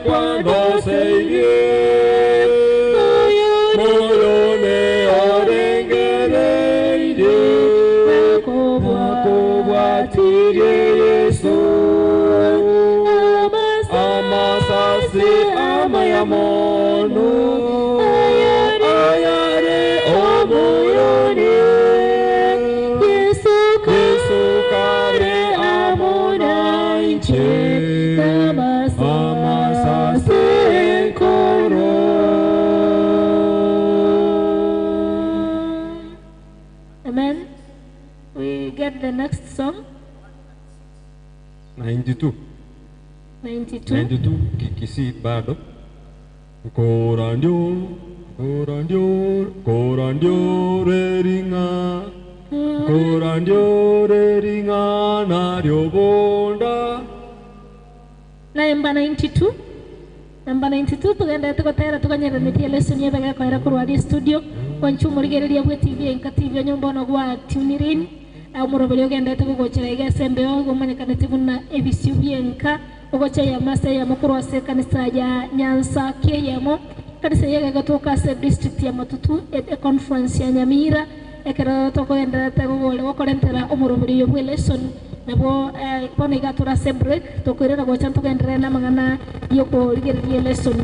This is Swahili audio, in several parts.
cuando se irie moyone orengereire kubwatirie Yesu amasasi amayamono ayare omoyone Yesu kare amonaiche amasasi koro. Amen. We get the next song. 92 kikisi bado korandio reringa nario bonda. Number 92 tugenda tukotera tukanyeranitie lesson yebega kwa kurwadi studio kwanchu murigereria bwe TV enka TV nyombo no gwa tunirin amurobelio genda tugochera igesembe ogomanyekana tibuna ebisyu byenka ogocha ya masa ya mukuru ase kanisa ya Nyanza kiyemo kanisa yega gatoka se district ya Matutu at conference ya Nyamira ekero tokogenda tagogole gokorentera omurobelio bwe lesson nabo pone gatura sempre tokorera gocha togendera na mangana yoko rigereria lesson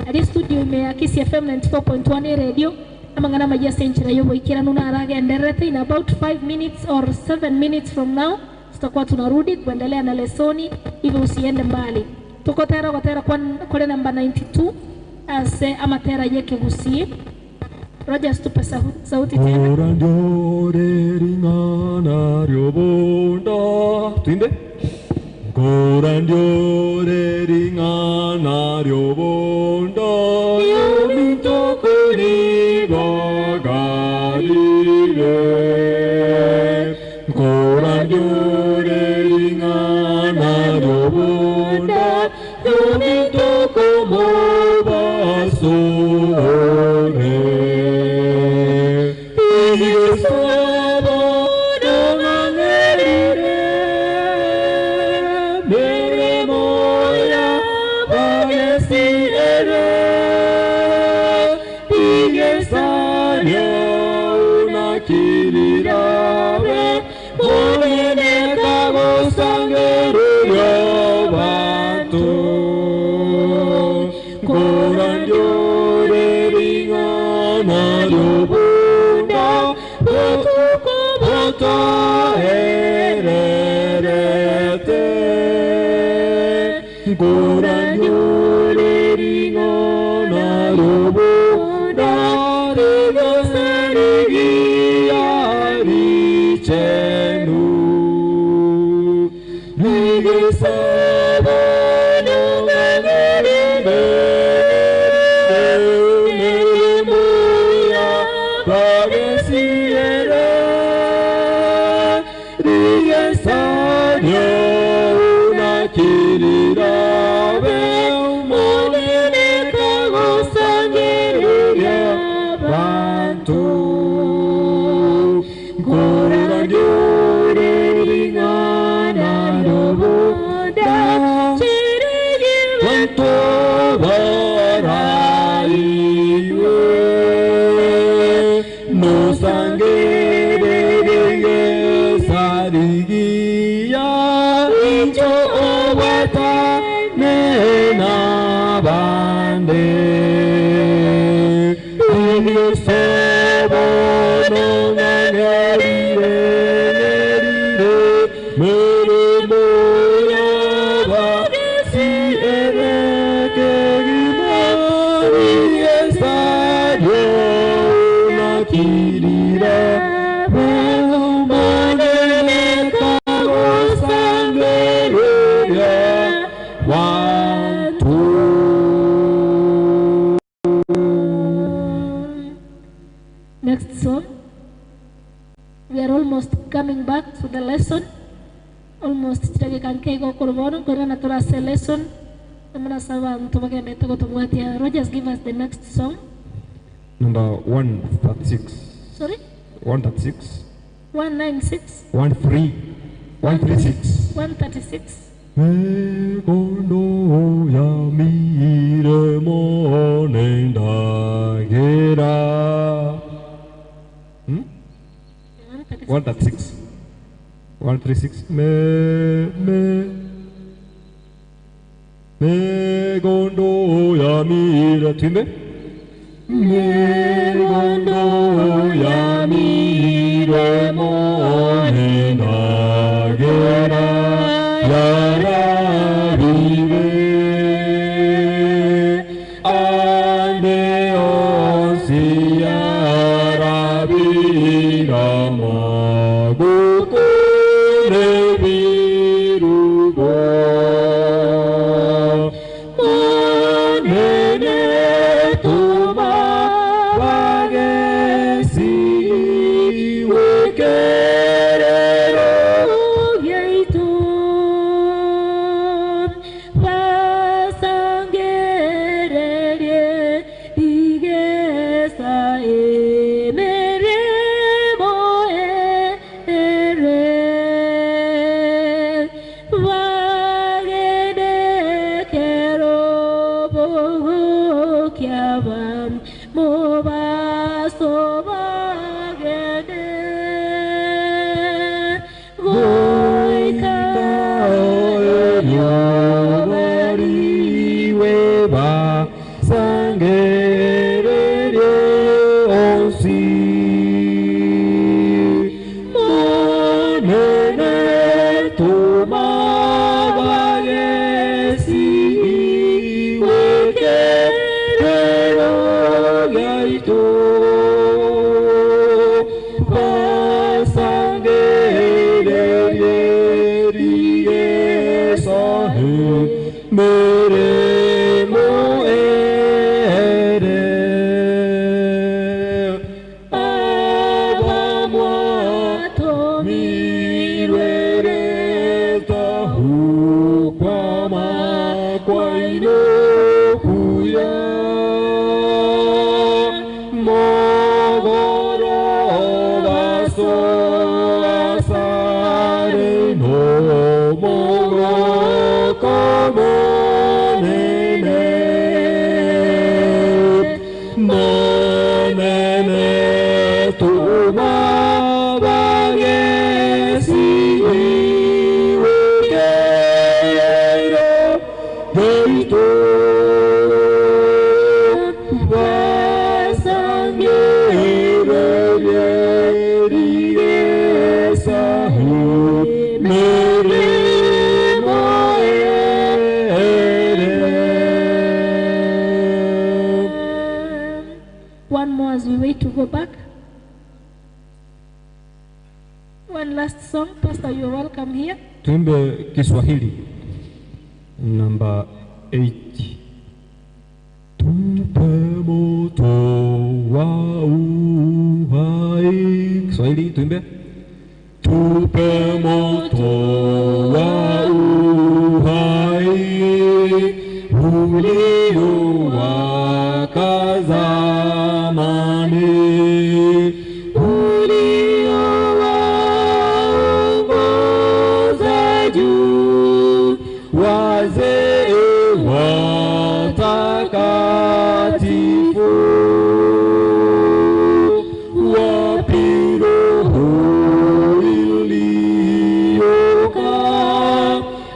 ali studio me akisi FM 94.1 radio amangana magia senchira yobo ikira nuna aragenderete in about 5 minutes or 7 minutes from now tutakuwa tunarudi kuendelea na lesoni hivyo usiende mbali. Tuko tayari kwa namba 92 ase amatera yake gusie. Rogers tupe sauti tena. Korandore ringana riobonda. Tuimbe. Korandore ringana riobonda. Yominto kuri bagarire. Korandore ringana riobonda. Yominto como basore. Next song. We are almost coming back to the lesson. Almost today can go korbono kora natura lesson. Amana sawa tumagenda tuko tumwatia. Rogers, give us the next song. Number 136. Sorry? 136. 196. 136. 136. Megondo ya mi 136. Megondo ya mira twimbe. Megondo ya mira mohenga gera yara vive ande osiara vira magukure virugo monene tuma vagesi wekerero Yaitum vasangererie igesa emeremo ere vagede kero bokiavam mobaso vagede goika Yobariweba sangerere onsi monene tumavayesi wekerero yaito vasangerere sahe mere moere abamwato mirere tahu kwama kwaino kuya mogoro vaso asare no mogoro como nene monene tuma vagesi wekero deito vasangere sahu mere One more as we wait to go back. One last song. Pastor, you're welcome here. Tuimbe Kiswahili namba 8. Tupe moto wa uhai. Kiswahili tuimbe. Tupe moto wa uhai uliowaka zamani, uliowaongoza juu wazee watakatifu. Wapi roho iliyokaa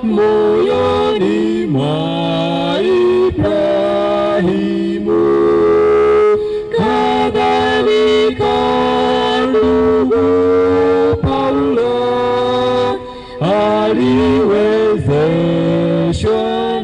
moyoni mwa Ibrahimu, kadhalika ndugu Paulo aliwezeshwa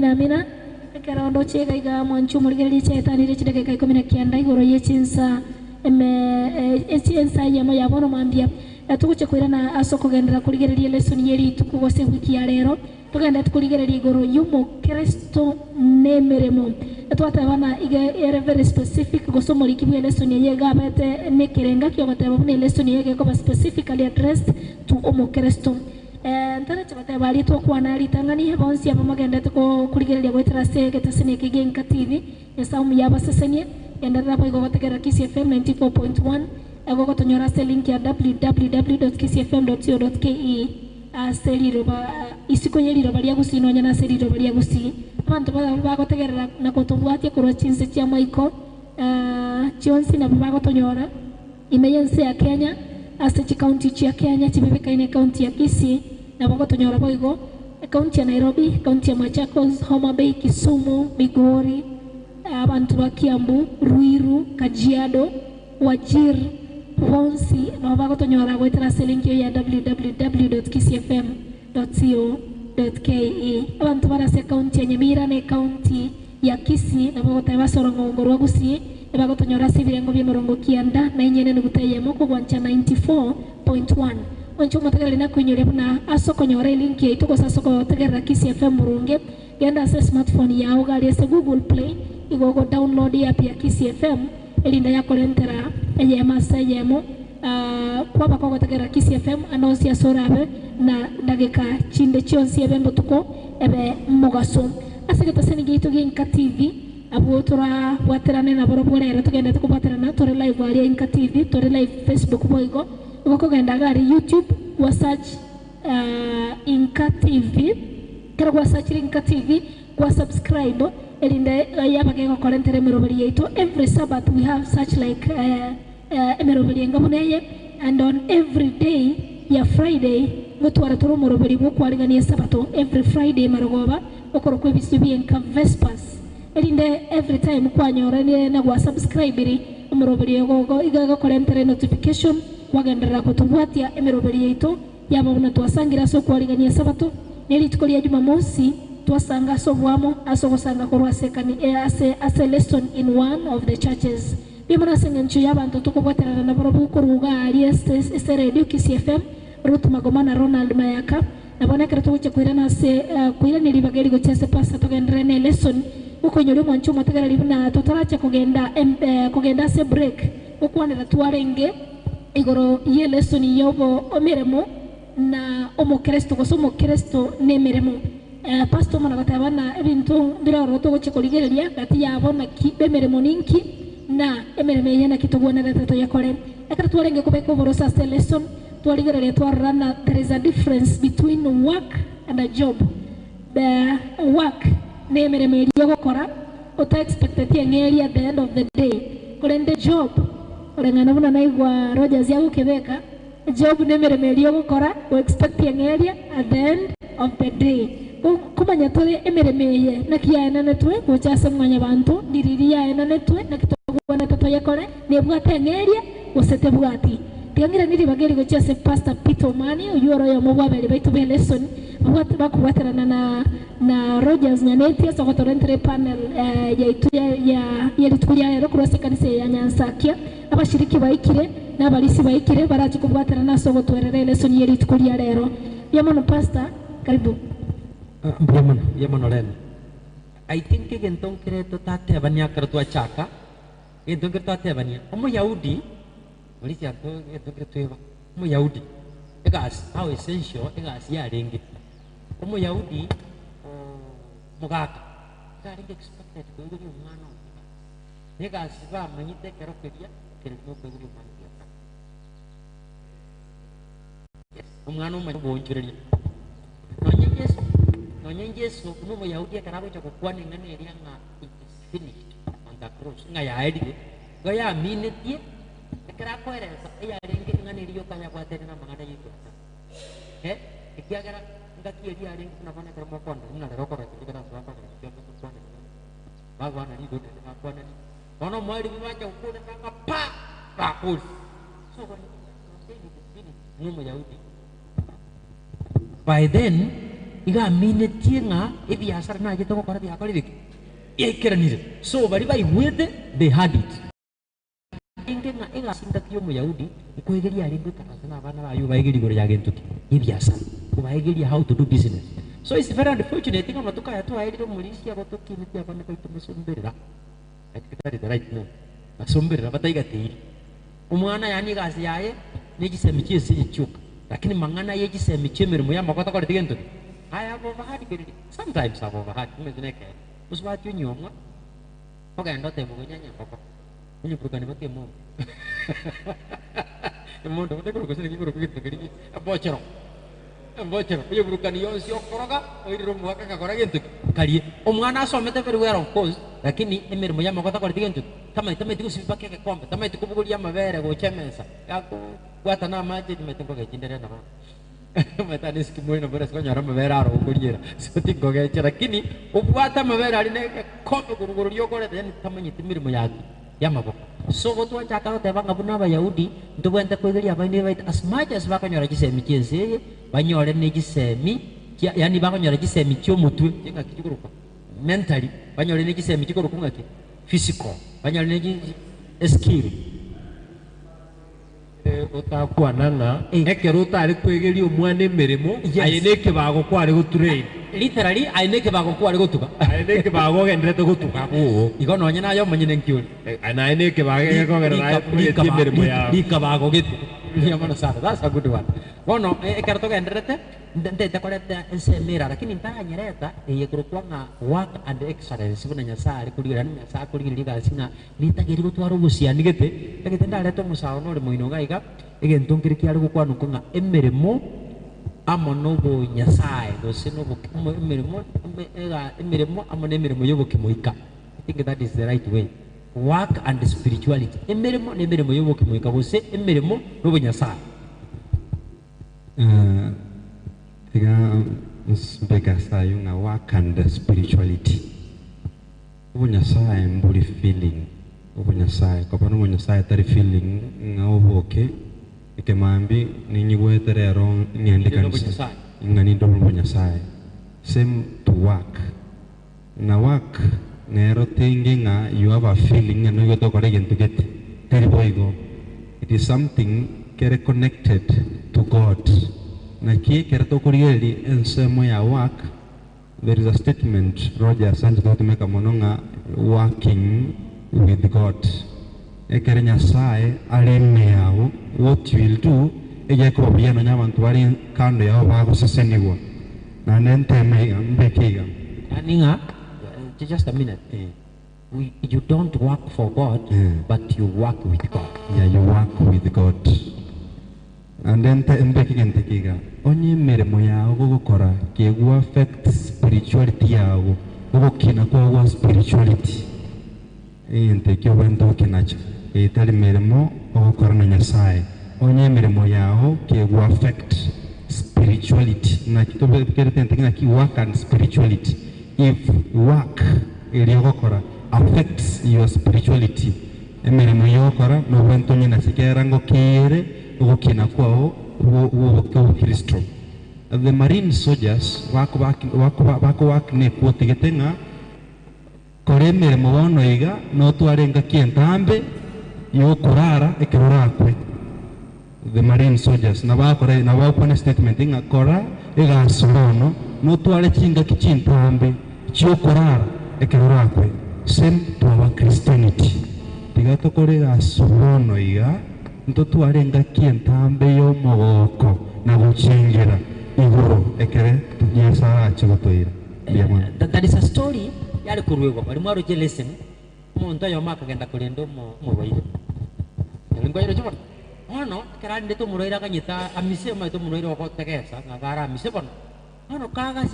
amina kera ondo chega iga mwanchu murigeri chetani re chidege kai komina kianda igoro yechinsa echinsa yamo yabono mambia tuguche kwira na asoko gendera kurigereria lesson yeri tukugose wiki ya lero tugenda tukurigereria igoro yumo Kristo nemeremo twatabana iga very specific gosomo likibwe lesson yega bete nekerenga kyo batabone lesson yega ko specifically addressed to umo Kristo ntara chabata bali to kwana litangani bonsi abamagenda to kurigereria gwetera sege tasene kigenka TV yasamu yabasesenie yandara po igo bategera Kisi FM 94.1 agogo tonyora se link ya www.kisfm.co.ke aseliro ba isikonyeliro bali agusino nyana seliro bali agusi abantu bagotegerera nakotobwatie kurwa chinse cia maiko chionsi na bagotonyora imeyense ya Kenya ase county cia Kenya chibebeka ine county ya Kisii na bagotonyora boigo county ya Nairobi, county ya Machakos, Homa Bay, Kisumu, Migori, abantu ba Kiambu, Ruiru, Kajiado, Wajir, Bonsi na bagotonyora gwetera selinkio ya www.kisfm.co.ke abantu barase county ya Nyamira ne county ya Kisii na bagoteba sorongo ngorwa gusi bagotonyora sibirengo by'emirongo kianda na inyene n'uguteyemo kugwancha 94.1 oncho matagali na kunyore na asokonyora link ya itoko sasoko tegera Kisi FM murunge genda sa smartphone yao gali sa Google Play igogo download app ya Kisi FM elinda ya kolentera eye masayemo kwa bako tegera Kisi FM announce ya sorabe na dageka chinde chionsi ebembo tuko ebe mugaso asegeta senigi ituginka TV abutura waterane na boroborera tugenda tukubaterana tore live ali Inka TV tore live Facebook boigo uko genda gari YouTube wa search Inka TV kera wa search Inka TV wa subscribe elinde yabage ko korentere meroberi yeto every Sabbath we have such like meroberi ngabuneye and on every day ya Friday gutwara toro meroberi bwo arigania Sabato every Friday marogoba okorokwe bisibi Inka Vespers elinde every time kwanyora na gwa subscribe umuroberi yogo igaga korentere notification wagendera kutubwatia emeroberi yeto yabona twasangira so kwaligania Sabato neli tukolia Jumamosi twasanga so bwamo asogosanga korwa sekani ase lesson in one of the churches bimana senga nchu yabantu tukubwatera na borobu kuruga ali ese radio Kisi FM Ruth Magomana Ronald Mayaka nabona kreto uche kuirana se kuira nilibageri gochese pasta tugendere ne lesson uko nyori mwanchu mategera libna totaracha kugenda se break ukwanira tuarenge igoro ye lesson yobo omeremo na omo Kristo gosomo Kristo nemeremo pastor mana batabana ebintu ndira roto goche koligereria kati yabona bemeremo ninki na emereme yana kitobona retato yakore akara tuarenge kubeko borosa se lesson tualigereria tuarana there is a difference between work and a job the work nemereme yogokora uta expected ngeli at the end of the day kulende job orengana buna naigwa Rogers yago kebeka job nemeremeri yogokora we expect ngeli at the end of the day kumanya tole emeremeye nakiyaena netwe gochase mwanya bantu ndiriria ena netwe nakitogwana tato yakore nebwate ngeli usete bwati tiangira niri bageri gochase Pastor Peter Mani uyoro ya mobabeli baitu be lesson bwate bakubaterana na Rogers nyaneti so gotorentre panel ya litukulia ya kurose kanisa ya Nyansakia abashiriki baikire n'abalisi baikire baraje kubwaterana so gotwerere lesson ya litukulia lero yamono pastor karibu yamono len I think gentong kreto tate banya kertua chaka gentong kreto tate banya omo Yahudi wali siato gentong kreto omo Yahudi egas how essential egas ya ringi omo Yahudi mugaka kari expected ko ngi umwana egas ba manyite kero kedia kermo ko ngi umwana umwana umanyibonjureri nonye Yesu kuno Yahudi karabo chako kwani ngane erianga finished on the cross ngaya aidi goya minute ekara koeresa ya renge ngane riyo kaya kwatene na mangana yito ikiagara ngaki eri ari kunafanya kama kondo ngana rokora kidikana swapa kwa kwa bagwana ni dote na kwa ni ono mwali biwacha ukuna kama pa pulse so kwa ni Yahudi by then iga aminetie nga ebiasara nagete gokora biakora biki yaikeranire so bari baigwete they had it inge nga igasinda kyo muyahudi ikwegeria aringo takasana abana bayo baigeri gore yagentuki ebiasara kubaigeri how to do business so it's very unfortunate nga tukaya to airiro mulisi agotoki niti abana ko itumusumberera akitari the right no asumberera bataigatiri umwana yani gazi yaye negisemi cyese icyuka lakini mangana yegisemi cyemerimo yamakota ko rigento aya abo bahari geriri sometimes abo bahari kumezineke uswati unyomwa ogenda temo nyanya papa unyurukane batemo emondo ndeko ko sini ngiro kwito geriri abochero unyurukane yonsi okoroga oiriro mwaka kakora gento kali omwana asomete very well of course lakini emerimo yamakota ko rigento kama itameti kusibake kombe tameti kubugulia mabere gochemesa yako gwata na maji nimetengo gechindere na matani sikimwe na bora sikonyara mabere aro kuliera soti gogeche lakini ubwata mabere ali ne kombe guruguru yokore yani tamanyi timirimo yaki yamaboko so gotwa chakaro tebanga buna abayahudi ntubwente kwegeria abandi bait as much as bakonyora gisemi cyese banyore ne gisemi yani bakonyora gisemi cyo mutwe kinga kiguruka mentally banyore ne gisemi kiguruka ngaki physical banyore ne skill utakuwa nanga ekero utari kwegeria umwana emirimo ayineke bago kwari gutrain literally ayineke bago kwari gutuka ayineke bago gendrete gutuka guo igo nonye nayo manyine nkiuri ana ayineke bago kogera emirimo ya likabago gitu yamana sana that's a good one bono ekero to gendrete ndete korete ensemera lakini ntanyereta yekurukwa nga work and excellence buna nyasari kuligira ni nyasari kuligira gasinga nitagiri gutwara ubusiani gete egete ndarete musao no muino gaiga egento nkiriki ari gukwanu nga emirimo amonobo nyasaye gose no emirimo amone emirimo yobukimoika I think that is the right way work and spirituality emirimo ne emirimo yobukimoika gose emirimo no bunyasaye tiga mbega sayo nga work and spirituality ubunyasaye mbuli feeling ubunyasaye kwa pano ubunyasaye tari feeling nga oboke ikemambi ninyigwete rero ngendikanisa ngani ndo ubunyasaye same to work na work nero thingi nga you have a feeling and you to kore gentu get teri boigo it is something kere connected to God na kie kere to kurieli ensemo ya work there is a statement Roger Sanchez to make a mononga working with God ekere nyasaye alemeyao what you will do ege ko biyano nyabantu bari kando yao bago seseniwa na nenteme mbekiga aninga just a minute you don't work for God but you work with God you work with God and then mbekiga onye mirimo yao gukora kegu affect spirituality yao gukina kwa spirituality ente kyo bento kinacho itali mirimo gukora na nyasaye onye mirimo yao kegu affect spirituality na kitobe kerete ntina ki work and spirituality if work iliyokora affects your spirituality emirimo yokora no bento nyina sikerango kire gukina kwao wo Kristo the marine soldiers wako wakne kuotigetenga kore mirimo bono iga no twarenga kientambe yo kurara ekirorakwe the marine soldiers na bakore na bakone statement inga kora iga solono no tware kinga kichintambe cyo kurara ekirorakwe same to our Christianity tigato kore ga solono iga ndo twarenga kientambe yo mogoko na guchingira iguru ekere tunyasa chigotoira that is a story yali kurwego bali mwaro je lesson umuntu ayo maka genda kulendo mu baire ngo yero chobona ono kera ndeto muroira kanyita amise ma to muroira ko tegesa ngara amise bono ono kaga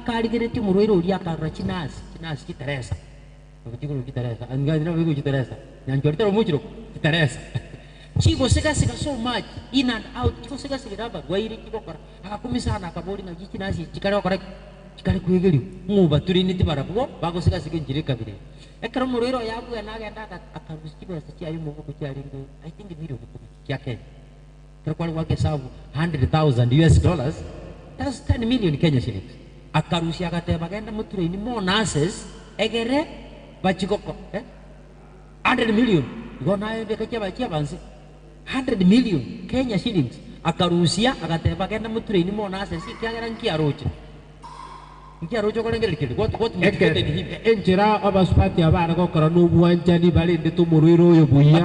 ka ligireti muroira uri akara chinasi kiteresa ukijuru kiteresa angadira wigo kiteresa nyanjorita muchiro kiteresa chigo sega so much in and out chigo sega raba gwairi kibokora akakumisana akabori na chinasi chikare okora chikare kwegeri muba turiniti barabwo bago sega njire kabire ekara muroiro yabu yanagenda akarusikiba sachi mugo kucharingo I think video yake kwa wake sabu $100,000 that's 10 million Kenya shillings. Akarusia akateba kenda mutraini mo nurses egere bachikoko 100 million gona ebe kachaba banse 100 million Kenya shillings. Akarusia akateba kenda mutraini mo nurses ikyagera nkiaroche kolengere what motivated him enjira abasupati abana gokora n'obwanjani balinde tumurwiro oyo buya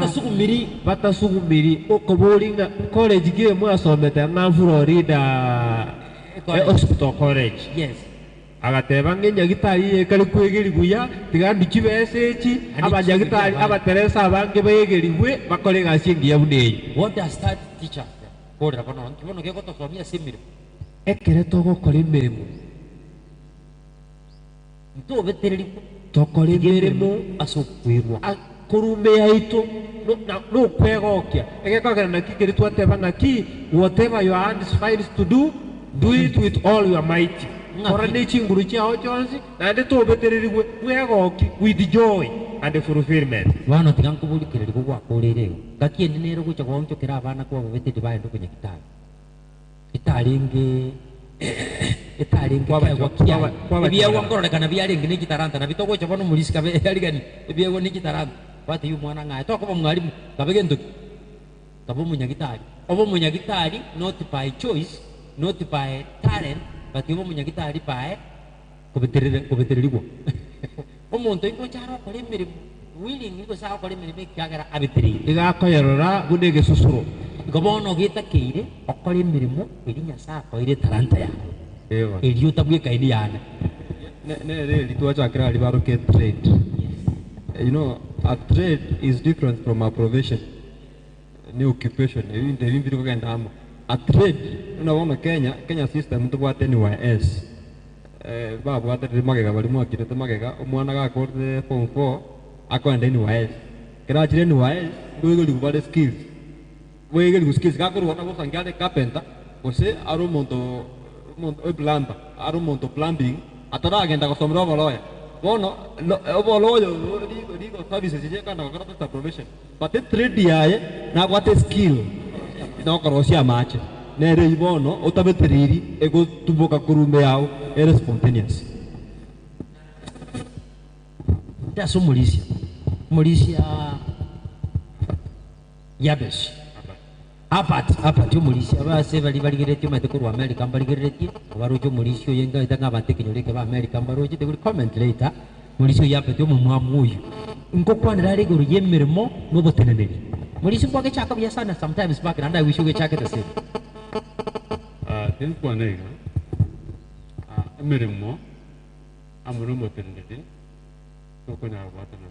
batasugumiri okobolinga college gie mwasomete na Florida hospital college. Yes. Agateba ng'enyagitari ekari kwegeri buya tiganduki besechi abanyagitari abateresa abange begerigwe bakore gashingi yabuneyi. What does that teach us? Kodra kono kibono geko tosomia simiro ekere togokora emirimo tokora emirimo asukwirwa kurume yaitu n'okwegokia egekogera naki keri twateba ng'aki whatever your hand finds to do it with all your might. Kora n'ekinguru kyao kyonsi nandi tobetererigwe mwegoki with joy and fulfillment. Bana tigankubulikireri gugwakurerego ngaki ende nero gucha gwanchokera abana kwa betete baende kunya itaringe ebyewo nkorekana byalingi n'ikitaranta nabitogocha bono mulisi kabe yaligani ebyewo n'ikitaranta bati yu mwana ng'aye tokoba mwalimu kabege ndoki kabo munyagitari obo munyagitari not by choice not by talent but obo munyagitari by kubetererigwa omuntu ingo charo kore emirimo willing ingo sawa kore emirimo ekyagera abetereri igakoyerora bunege susuro gobono gitakeire okore emirimo eri Nyasaye akoire talanta yawe eri otabweka ini yana really twachakira ali baruke trade. You know, a trade is different from a profession, new occupation. A trade, unaona Kenya system tubwate NYS. Babwate magega bali mwakire magega omwana gakorde form 4 akwenda NYS. Kira chire NYS wegeli kubale skills. Wegeli skills gakorwa na bosangale carpenter, ose aro monto plumber, aro monto plumbing, atara agenda kusomera boloya. Bono oboloyo legal services je kana kokata profession. But the trade yaye na kwate skill. Na korosia mache. Nere ibono otabeteriri ego tuboka kurume yao ere spontaneous. That's Mulisia Yabesh. Apat Mulisia base bali gereti matekuru America gereti barujo Mulisio yenga itanga batekinyoleke ba America barujo they will comment later. Mulisio yapete mumwamuyu nko kwanira riguru yemirimo noboteneneri Mulisio kwake chaka bya sana sometimes back and I wish you chaka the same. Tin kwanega emirimo amuru moteneneri tokonya watana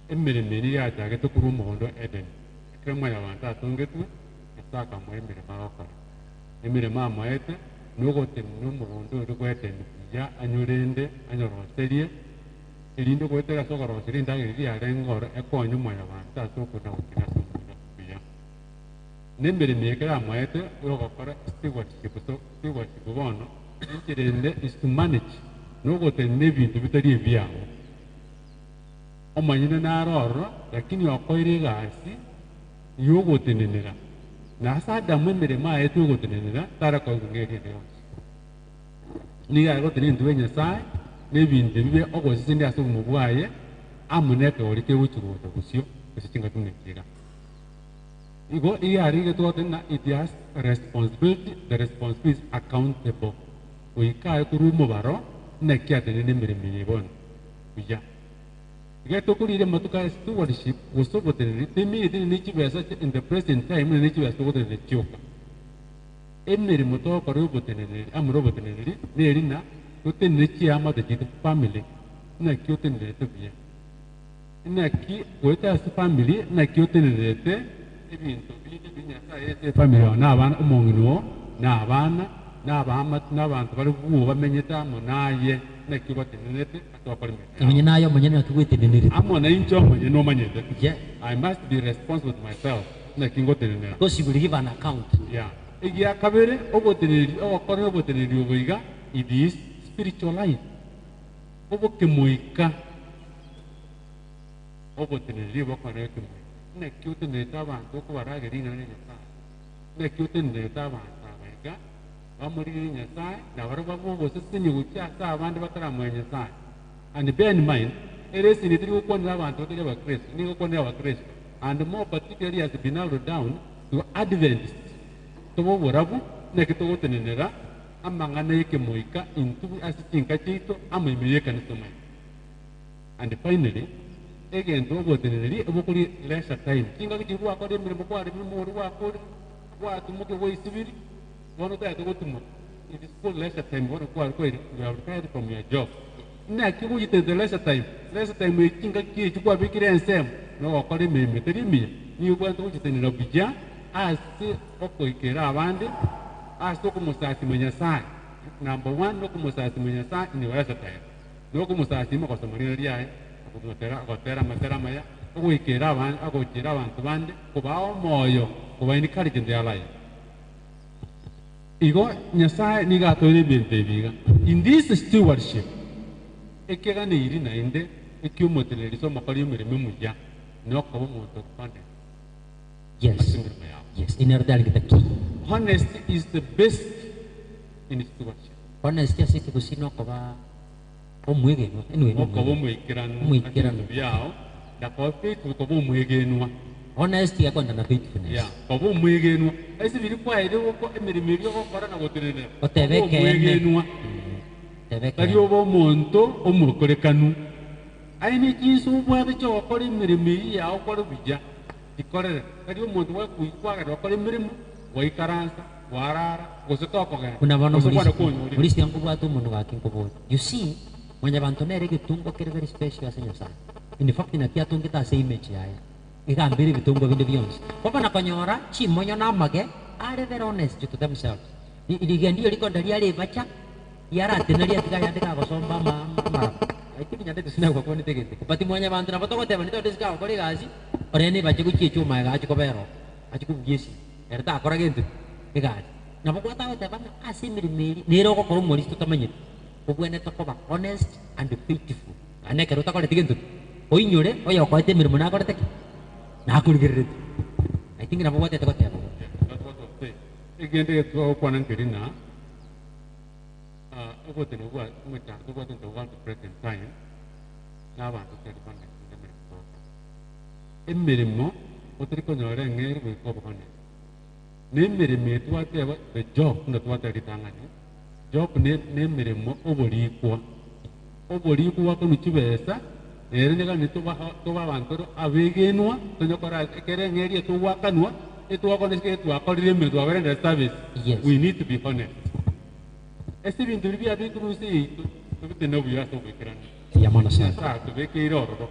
emirimo ya jaga tokuru mondo Eden kama ya wanta tungetu itaka mwemire marokara emire mama ete nugo temno mondo rugo ete ya anyurende anyoroserie elindo ko ete gasoka roserie ndagiri ya rengoro ekonyu moya wanta soko na ukina soko ya nembere mekera maete ugo kora stewardship bono intirende is to manage nugo temne bintu bitari byawo omanyine naroro lakini wakoire gasi yogotenenera nasada mwemere mae tugotenenera tara ko ngeke niga gotenendu Nyasaye nebinde bibe ogosinde aso mubwaye amuneke orike uchuruto gusio kusitinga tunekira igo iyari getotena it has responsibility, the responsibility is accountable uikae kurumo baro nekiatene miremire bon uya Geto kulire matuka stewardship wosoboteneri temi nichibesa in the present time nichibesa woteneri choka emirimo to koroboteneri amuroboteneri nerina toteneri chiama de family na kyoteneri tobia na ki weta family na kyoteneri te ebintu binya sa family na abana umongino na abana na abamat na abantu bari buwo bamenyeta munaye na kibotenete nayo manyene akigwetenenere amona incho manye no manyete I must be responsible to myself na kingotenene because you will give an account igia kabere oboteneri okore oboteneri oboiga it is spiritual life obokemoika oboteneri bokore kemoika na kyotenete abantu ko barageringa ne na kyotenete abantu abaiga bamurire nyasaye nabaro bagogosesenye gukia asa abandi bataramuha nyasaye. And bear in mind, eresi ni turi gukonera abantu batari abakristo ni gukonera abakristo, and more particularly has been narrowed down to Adventists. Tobo borabu nekitogotenenera amangana yeke moika into asitinka chito amemeye kanisa mai. And finally, again togoteneneri obokuri leisure time. Kinga kichirwa akore mirimo kwari mirimo ruwa akore wa tumuke woisibiri wono ta togotumo. It is called leisure time. Wono kwari kwari you have retired from your job. Na kibu yite the leisure time. Leisure time we kinga kichukua bikire ensem no akore mirimo terimi ni ukwanto kuchitenera bija asi okoikera abandi asi okumusasi mwenyasaye. Number one, okumusasi mwenyasaye ni leisure time. No kumusasi mo kosomarira lyaye akotera matera maya okuikera abandi akokira abantu bandi kubaho moyo kuba encourage in their life. Igo nyasaye ni gatore binte biga in this stewardship ekega ni iri nainde ekyumoteleri so makali mirimo muya no kobo muntu kwande. Yes. Yes, inerdal kita ki. Honesty is the best in stewardship. Honesty asiti kusino koba omwegeno enwe Kobo mwikiranu byao da ko faithful kobo mwegenwa. honesty yako na faithfulness. Yeah, kobo mwegenwa. Esi biri kwa ide ko emirimo iri okora na gotenene. Otebeke mwegenwa. Tebeke. Kali obo muntu omukorekanu. Aini kinsu bwate cyo okora emirimo ya okora bija. Ikorere kali omuntu wa kuikwaga okora emirimo waikaransa warara gusitokoga. Kuna bano muri yangu bwatu umuntu gakinkobo. You see, mwenye bantu nere gitungo kere very special asenyo sana. In fact inakia tungita ase image yaya. Igambiri bitungo bindi byonse. Papa nakonyora chimonyo namage are very honest to themselves. Iligendio liko ndali ali bacha yara tenali atika yandika gosomba mara. Aiki nyande tusina kwa kwani tegete. Pati mwenye bantu na patoko tebani to diska okori gazi. Orene bache kuchichu mai gachi kobero. Achi kubugesi. Erta akora gentu. Igazi. Na pokwata wete bana asimiri meri. Nero ko koru moristo tamanye. Obwene tokoba honest and faithful. Ane keruta kole tigentu. Oinyore oya ko ite mirimo na kore teki. Na kurigirret. I think na pokwata te kote. Igende to kwanan kirina. Ogote no wa mucha to wa to want to present time. Na ba to te bana emirimo otriko nyore ngeri ko bone. Ne mirimo to ate the job na to ate ritangani. Job ne mirimo obori kwa ko nuchibesa ere nega ni to ba bantoro abegenwa to nyokora kere ngeri to wa kanwa eto wa koneske to akorire mirimo to avere the service. Yes. We need to be honest. Ese bintu bibi abi krusi to bite no biya so bikran. Ya mana sana. Sa to be kiro ro.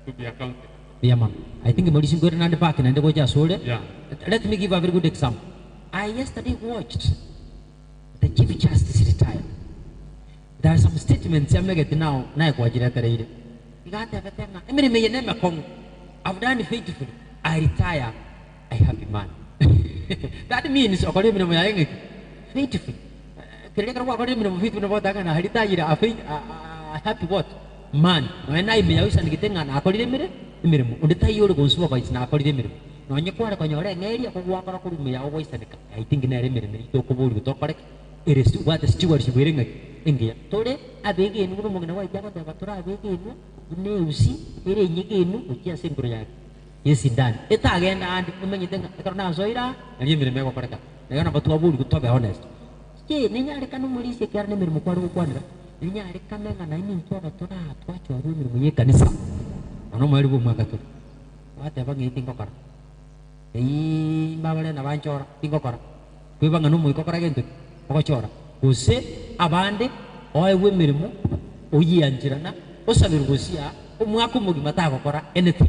To be accounted. Ya man. I think muri singore nande pak nande goja sole. Yeah. Let me give a very good example. I yesterday watched the Chief Justice retired. There are some statements I'm making now. Na kwa jira tareire. Igate vetenga. Emiri me yenema kong. I've done faithfully. I retire. I happy man. That means okore mino moyenge faithful. Kile kwa okore mino faithful no daga na retire a happy what? Man. When I me yawisa nikitenga na akorire mirimo. Undetayo ro gonsuwa kwa isina akorire mirimo. No nyekwara konyore ngeri akogwa kora kuri me yawo isa nika. I think na re mirimo to ko bolu to kore. Eres tu what stewardship wirenga. Ingia. Tore abege enu no mongena wa jaga da batura abege enu. Ne usi ere nyike enu ukia sengro yake. Yes indani. Eta agenda andi kumenyitenga karona zoira ali mirimo ko koreka. Nega batu abulu kutobe honest. Je ninya rekanu muri se kyarne mirimo kwa ro kwanira. Ninya rekamenga na ini ntwa batura twacho aru mirimo ye kanisa. Ono mwali bu mwakato. Wate bangi tingo kara. Ei babale na banchora tingo kara. Kwe banga no mu ikokora gento. Okochora. Use abande oewe mirimo oyianjirana osabirugusia omwako mugi mata gukora anything.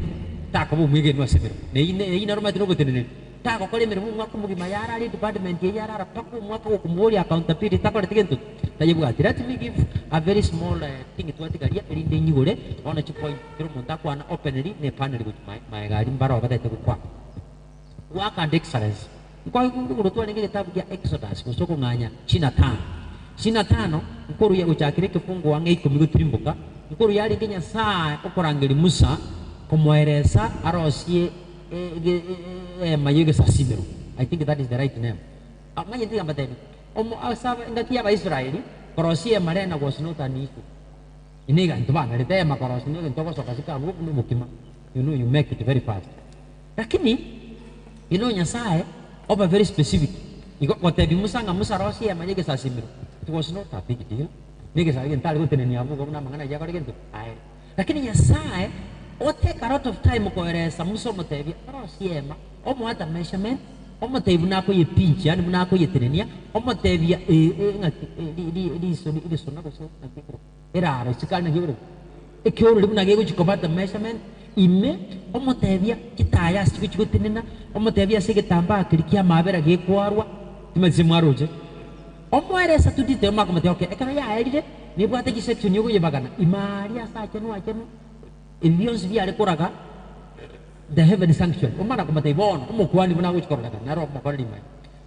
Tako bo mwige no asibiro. Ne normal no gotenene. Tako kole mirimo mwako mugi mayara ali department ye yara pako mwako kumori accountability tako tegento. Tayebu ati let me give a very small thing to atikaria erinde nyigore ona chipo kiro muntako ana openly ne panel with my gari mbaro bata tekwa. Work and excellence. Kwa hiyo to ni kitabu ya Exodus kusoko nganya china tano nkuru ya uchakire kifungu wange 10 turimbuka nkuru yali ngenya saa okorangeri Musa kumweresa arosie mayege sasimero. I think that is the right name. Ama yenti kamba tenu. Omo asaba ngati ya Israeli, korosi ya marena was not an issue. Ini kan tu bang, ada tema korosi ni kan toko soka sika amu nu mukima. You know you make it very fast. Lakini, you know Nyasaye, oba very specific. Iko kote bimusa ngamusa rosi ya maje kesa simiru. It was not a big deal. Ni kesa yang tali ko teneni amu ko na mangana jaga gitu. Ai. Lakini Nyasaye, o take a lot of time ko eresa muso motevi rosi ema. Omo hata measurement, omo tevi na ko ye pinch, yani na ko ye tenenia, omo tevi ngati di sona ko so ngati ko. Era ara sikal na gibro. E kyo ru na gego chiko bata measurement. Ime omo tevi kitaya siku tenena, omo tevi sige tamba kirikia mabera ge kwarwa. Timazi maroje. Omo eresa tu di tema ko mate okay. E kana ya ide ni buate ki section yogo ye bagana. Imaria sa chenu achenu. Evions via le koraga. The heaven sanction. Umana ko matay bon. Umukuan mo na ko korda na ro mo ko limay.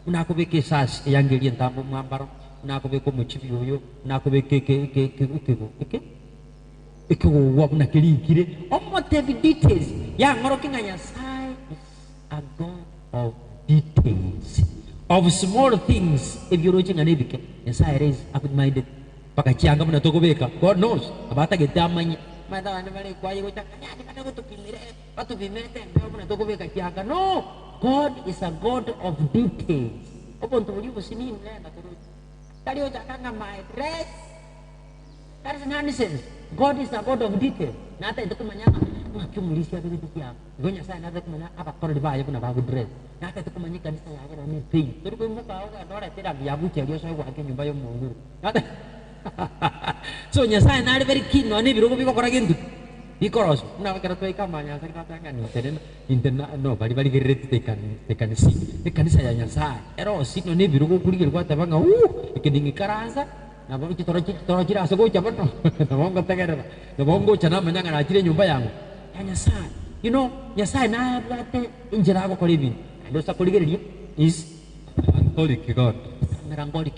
Una ko be kesas yang gelian tambo mambaro. Una ko be ko muchibiyo. Una ko be ke wap na kiri kire. Omo tevi details. Yang ngoro ki nganya sai is a God of details. Of small things, if you're watching an epic, yes, I raise up minded. Pakachianga na toko beka. God knows. Abata kita manya. Mata ane mali kwa yugo chaka. Ya, di mana ko to pilire. Patu bimete. Na toko beka chianga. No, God is a God of details. Opo nto libo sini mle na toro. Tadi o chaka nga my dress. That is nonsense. God is a God of details. Nata itu kumanyanga. Wah, kumulisia tu dia. Gonya saya nata kumanya apa kalau dibayar pun apa dress. Nata itu kumanya kan saya akan ni pay. Terus kau muka orang orang tidak biar buat dia saya buat kan nyumba yang mundur. Nata. So nya saya nari very keen no ni biru ko korang gitu. Because na kira tu ikan banyak saya katakan internet no bari geret tekan saya nya saya. Erosi no ni biru ko kuligil ko tabang ikendingi karasa. Na baru kita orang asa go capat no. Na mau kata kira. Na mau go cana menyangan aja nyumba yang. Hanya saya, you know, ya saya na berarti injera ako kolibin. Dosa koligir dia is Melancholic God. melancholic.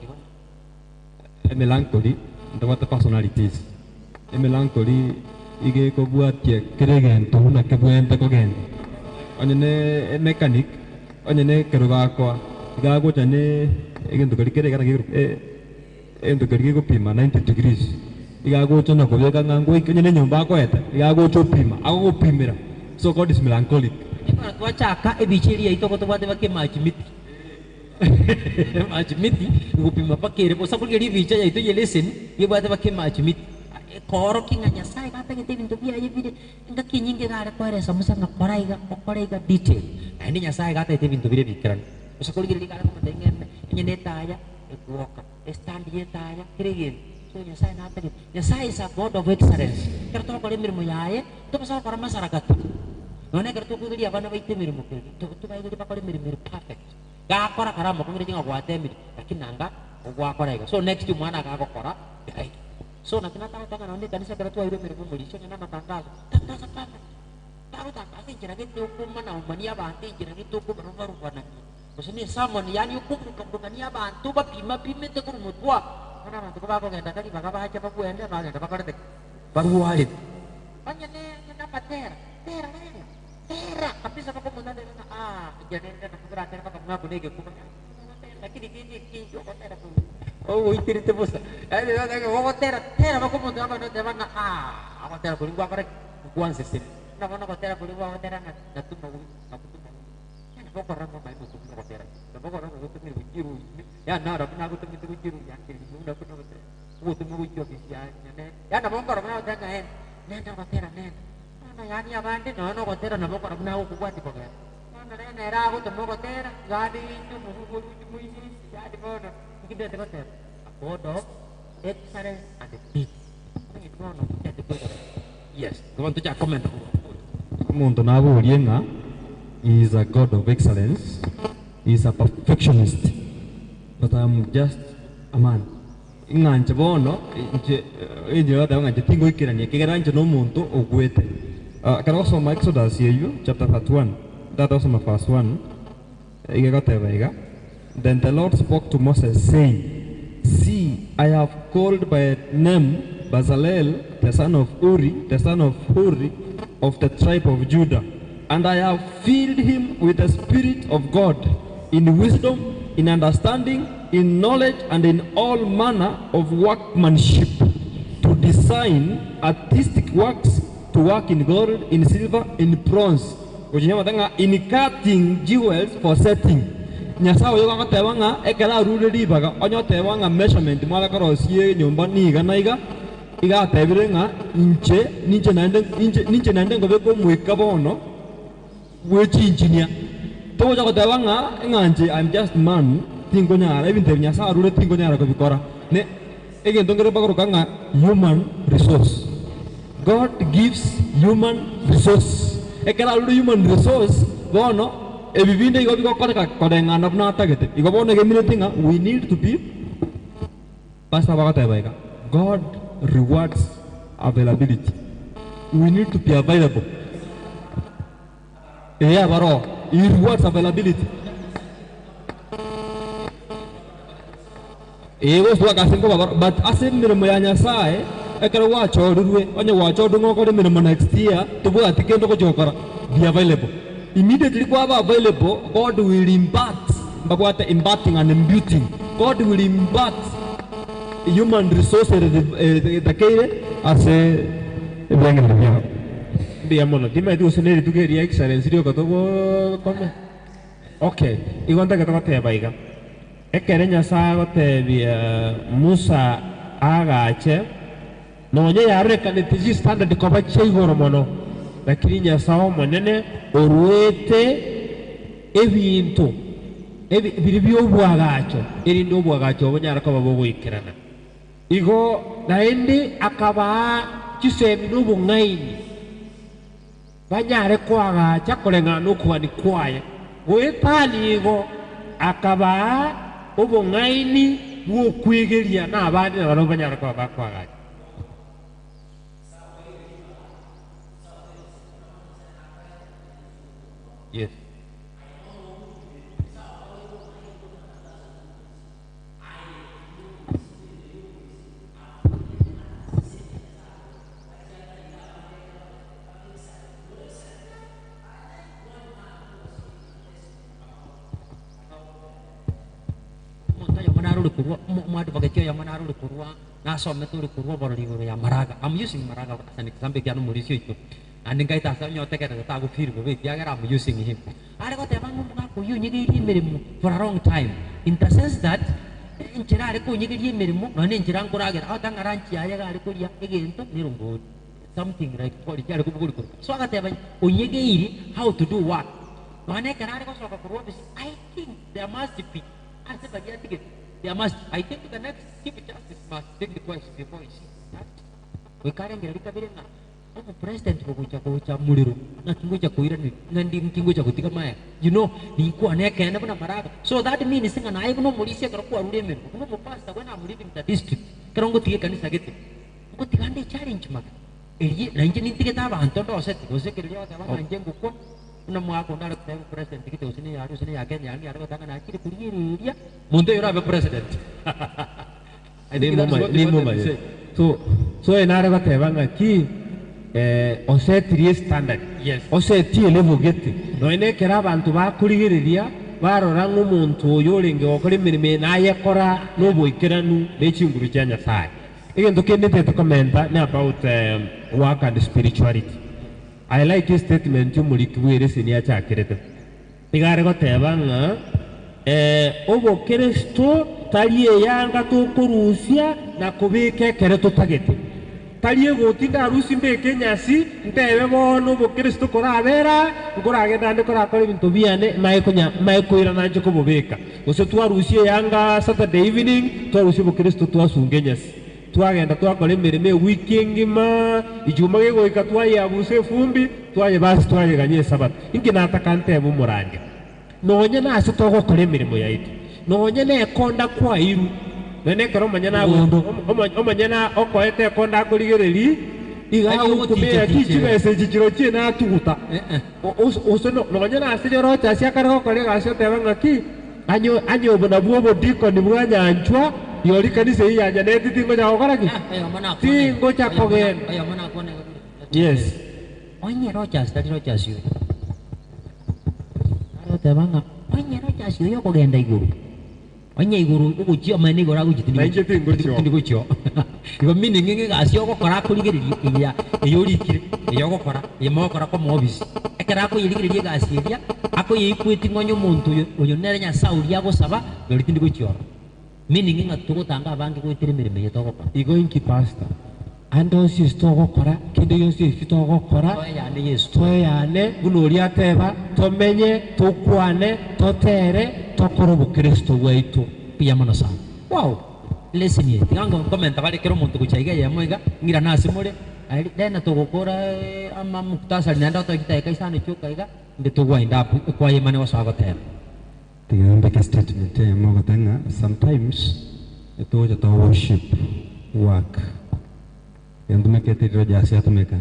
Melancholy, the what personalities. Melancholy, ige ko buat ya keregen tu na kebuente ko gen. Onyene mechanic, onyene keruga ko. Gago jane igen tu kerige kana giru. Ento kerige ko pima 90 degrees. Igago chona ko yaga ngango onyene nyumba ko eta. Igago cho pima, ako ko pimira. So God is melancholic. Ipara tua chaka ebichiri ito ko to bate bake majimiti. Majimiti, ko pima pakere po sa kulgeri bicha ito ye listen, ye bate bake majimiti. Koro kinga nya sai kata ngite bintu biya ye bide. Inga kinying ke gara ko re samusa ngakorai ga detail. Nah ini nya sai kata ite bintu bide pikiran. Sa kulgeri di kana ko tengen nyene taya ekuoka. Stand ye taya kirigin. So nya sai nata gitu. Nya sai is a God of excellence. Kerto ko le mirmo yae, to pasal para masyarakat. Nona kerto ko dia bana baite mirmo ke. To bae di pakole mirmo perfect. Ga kora kara mo ko ngi nga gwate mi. Lakin nanga gwa kora ga. So next you mana ga ko kora. Right. So na kinata tanga nonde kanisa kerto ayo mirmo mulisho na matangazo. Tangazo apa? Tahu tak kasi jirage hukum mana umania banti jirage hukum rupa-rupa nanti. Maksudnya sama nih yani hukum rupa-rupanya bantu ba pima te ko mutwa. Mana mantu ko bako ngenda tadi baka baca pa buende ba ngenda baka retek. Baru walid. Panya ne dapat tera. Tapi sama ko muna dele na jadi na ko berate na ko ngaku ne ko. Lagi di ko tera ko. Oh, itirite bosa. Ay na ko tera ba ko muna ba no deba na ako tera ko ngwa korek kuan sesin. Na ko tera ko ngwa tera na tumbo ako tumbo. Yan ko korang mo mai mo ko tera. Ko korang mo ko mi jiru. Ya na ra na ko mi jiru ya kiri na ko no tera. Ko tumbo ko ya ne. Ya na mo korang na tera ngahen. Ne na ko tera ne. Na yani abande no kotera na boko na ko kwati ko ya. Na era ko to mo kotera gadi tu mo ini jadi bono. Kita de kotera. Bodo excellence and big. Ini bono jadi bodo. Yes, teman tu cak komen. Munto na bo rienga is a God of excellence. He is a perfectionist. But I'm just a man. Ingan bono je ada ngan tinggo ikirani kira no munto ogwete. Can also Exodus here, chapter 31. That also my first one. Then the Lord spoke to Moses, saying, See, I have called by name Bezalel, the son of Uri, the son of Huri, of the tribe of Judah, and I have filled him with the Spirit of God in wisdom, in understanding, in knowledge, and in all manner of workmanship, to design artistic works, to work in gold, in silver, in bronze, in cutting jewels for setting. Nyasawe yoga tewanga ekala rule ribaga onyo tewanga measurement mala karosie nyumba niga naiga iga tebirenga ninche nande ngobe ko mweka bono wechi engineer to jago tewanga nganje I'm just man tingo nyara even te nyasa rule tingo nyara ko bikora ne egen dongere bagoro kanga human resource. God gives human resource ekala rule human resource bono ebibinde igo biko koreka kodenga nabna tagete igo bone geminatinga we need to be pastor bagata baika. God rewards availability. We need to be available. Yeah, baro he rewards availability. Ego swa kasingo baro but asim mirimo ya Nyasaye ekere wacho ruwe onye wacho dungo ko mirimo next year tubu atikendo ko jokora be available. Immediately kwaba available, God will impart, imparting and imbuing. God will impart human resources the kere as a blanket. Dia mono, di mai tu sendiri tu kiri excellence dia kata kome. Okay, iwan tak kata kata baik kan. Ekernya saya kata Musa aga aja. Nonya ya reka netiji standard di kau cai goromono. Lakini Nyasaye monene oruete ebintu biribyo bwagacho erindo bwagacho bonyara ko babogwikirana igo naende akaba kisemi n'ubungaini banyare kwagacha kolenga n'okuani kwaye gwetani igo akaba ubungaini bwokwigeria n'abandi nabo banyara ko bakwagacha. Yes. I'm using Maraga sampai kian murisio itu. Anding kai tasam nyote kata aku feel gue dia kira I'm using him. Ada kau tebang aku you nyegi merimu for a long time. In the sense that incerah ada kau nyegi merimu, nani incerah kau raga. Aku tang aranci aja ada kau dia again tu ni rumput something like kau dia ada kau buku. So aku tebang kau nyegi ini how to do what. Mana kerana kau suka keluar besi. I think there must be. Asal bagian tiga. There must. I think the next chief justice must take the question before he sees that. Kau karang dari kabinet na. Aku president ko kucha muliru na kingo cha kuira ni ngandi kingo cha kutika maya you know ni ku ane kena bana maraga so that means singa na ibu no mulisia karo ku arude men ko no pasta when I'm living the district karo ngo tiga kanisa gitu ko tiga ande challenge maka eri na inje ni tiga ta ba antondo set ko se kiri ta ba anje ko na mo ako na ko president gitu usini ya ken ya ni ara ko tanga na kiri kuri eri ya munte yora be president ni mo ma so enare ko tebanga ki osetiri standard yes osetie level gete no ene kera abantu bakurigiriria barora nk'umuntu uyu uringe gukora imirimo naye akora n'ubwikiranu n'ekinguru kya Nyasaye. Egento kendete tukomenta ni about work and spirituality. I like this statement y'umurikibwire sinia cyakirete igare gotebanga obokristo taliye yanga tukurusia na kubike kere tutagete taliye gotinda arusi mbeke nyasi ntebe bono bokristo korabera ngoragenda ndikora ibintu biane maikoira nanje kububika ose twarusie yanga Saturday evening twarusie bokristo twasunge nyasi twagenda twakora emirimo weekend ngima ijuma gegoika twayabuse fumbi twaye basi twayeganye sabato ingi nataka ntebe umurange nonye nase twagokora emirimo yaitu nonye nekonda kwa iru nene karo manyana omanyana okoete konda kurigereri iga ukumea kichibese jikiro china tuguta osono nonyana asije rocha siakara okore gasho tebanga ki anyo bona buobo diko ni mwanya anchwa yori kanise yanya neti tingo ja okara ki tingo cha kogen yes onye rocha stadi rocha siyo aro tebanga onye rocha egasi yo kogenda iguru onye iguru uguchio mane igora gujitini Nainje tinguchio. tinguchio igo meaning egasi yo gokora kurigiriria eyorikire yo gokora yemokora ko mobisi ekera ko yirigiriria egasi eria ako yikwiti ngonyo muntu uyo nere nya sauri agosaba yoritindi guchio meaning nga tugutanga abangi gwitire mirimo yetogokora Igo inki pastor. Ando si stogokora kinde yose fitogokora. yane yesu Tweyane gunuri ateba tomenye tukwane totere tokora ubukristo bwaitu. pia mono sana wow listen ye nganga komenta bale kero muntu kuchaiga ya moiga ngira nasi mure ali dena tugukora ama muktasari nenda to kiteka isane chuka iga nditugwa indapu kwa yemane wasagotera Tingamba ka statement ya mogo tanga sometimes ito to worship work. Yandu mekete jasi atumeka.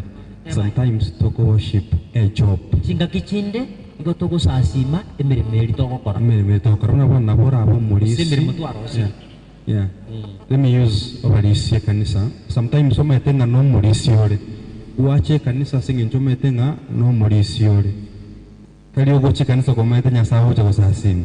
Sometimes to worship a job. singa kichinde igo tugo sasima emiremeri togokora Me to karuna bona bora abo muri. Simbiri mutu arosi. Yeah. Let me use obalisi kanisa. Sometimes soma etenga no muri siore. Uache kanisa singinjo metenga no muri siore. Kali ogoche kanisa kwa metenya sawo cha gusasini.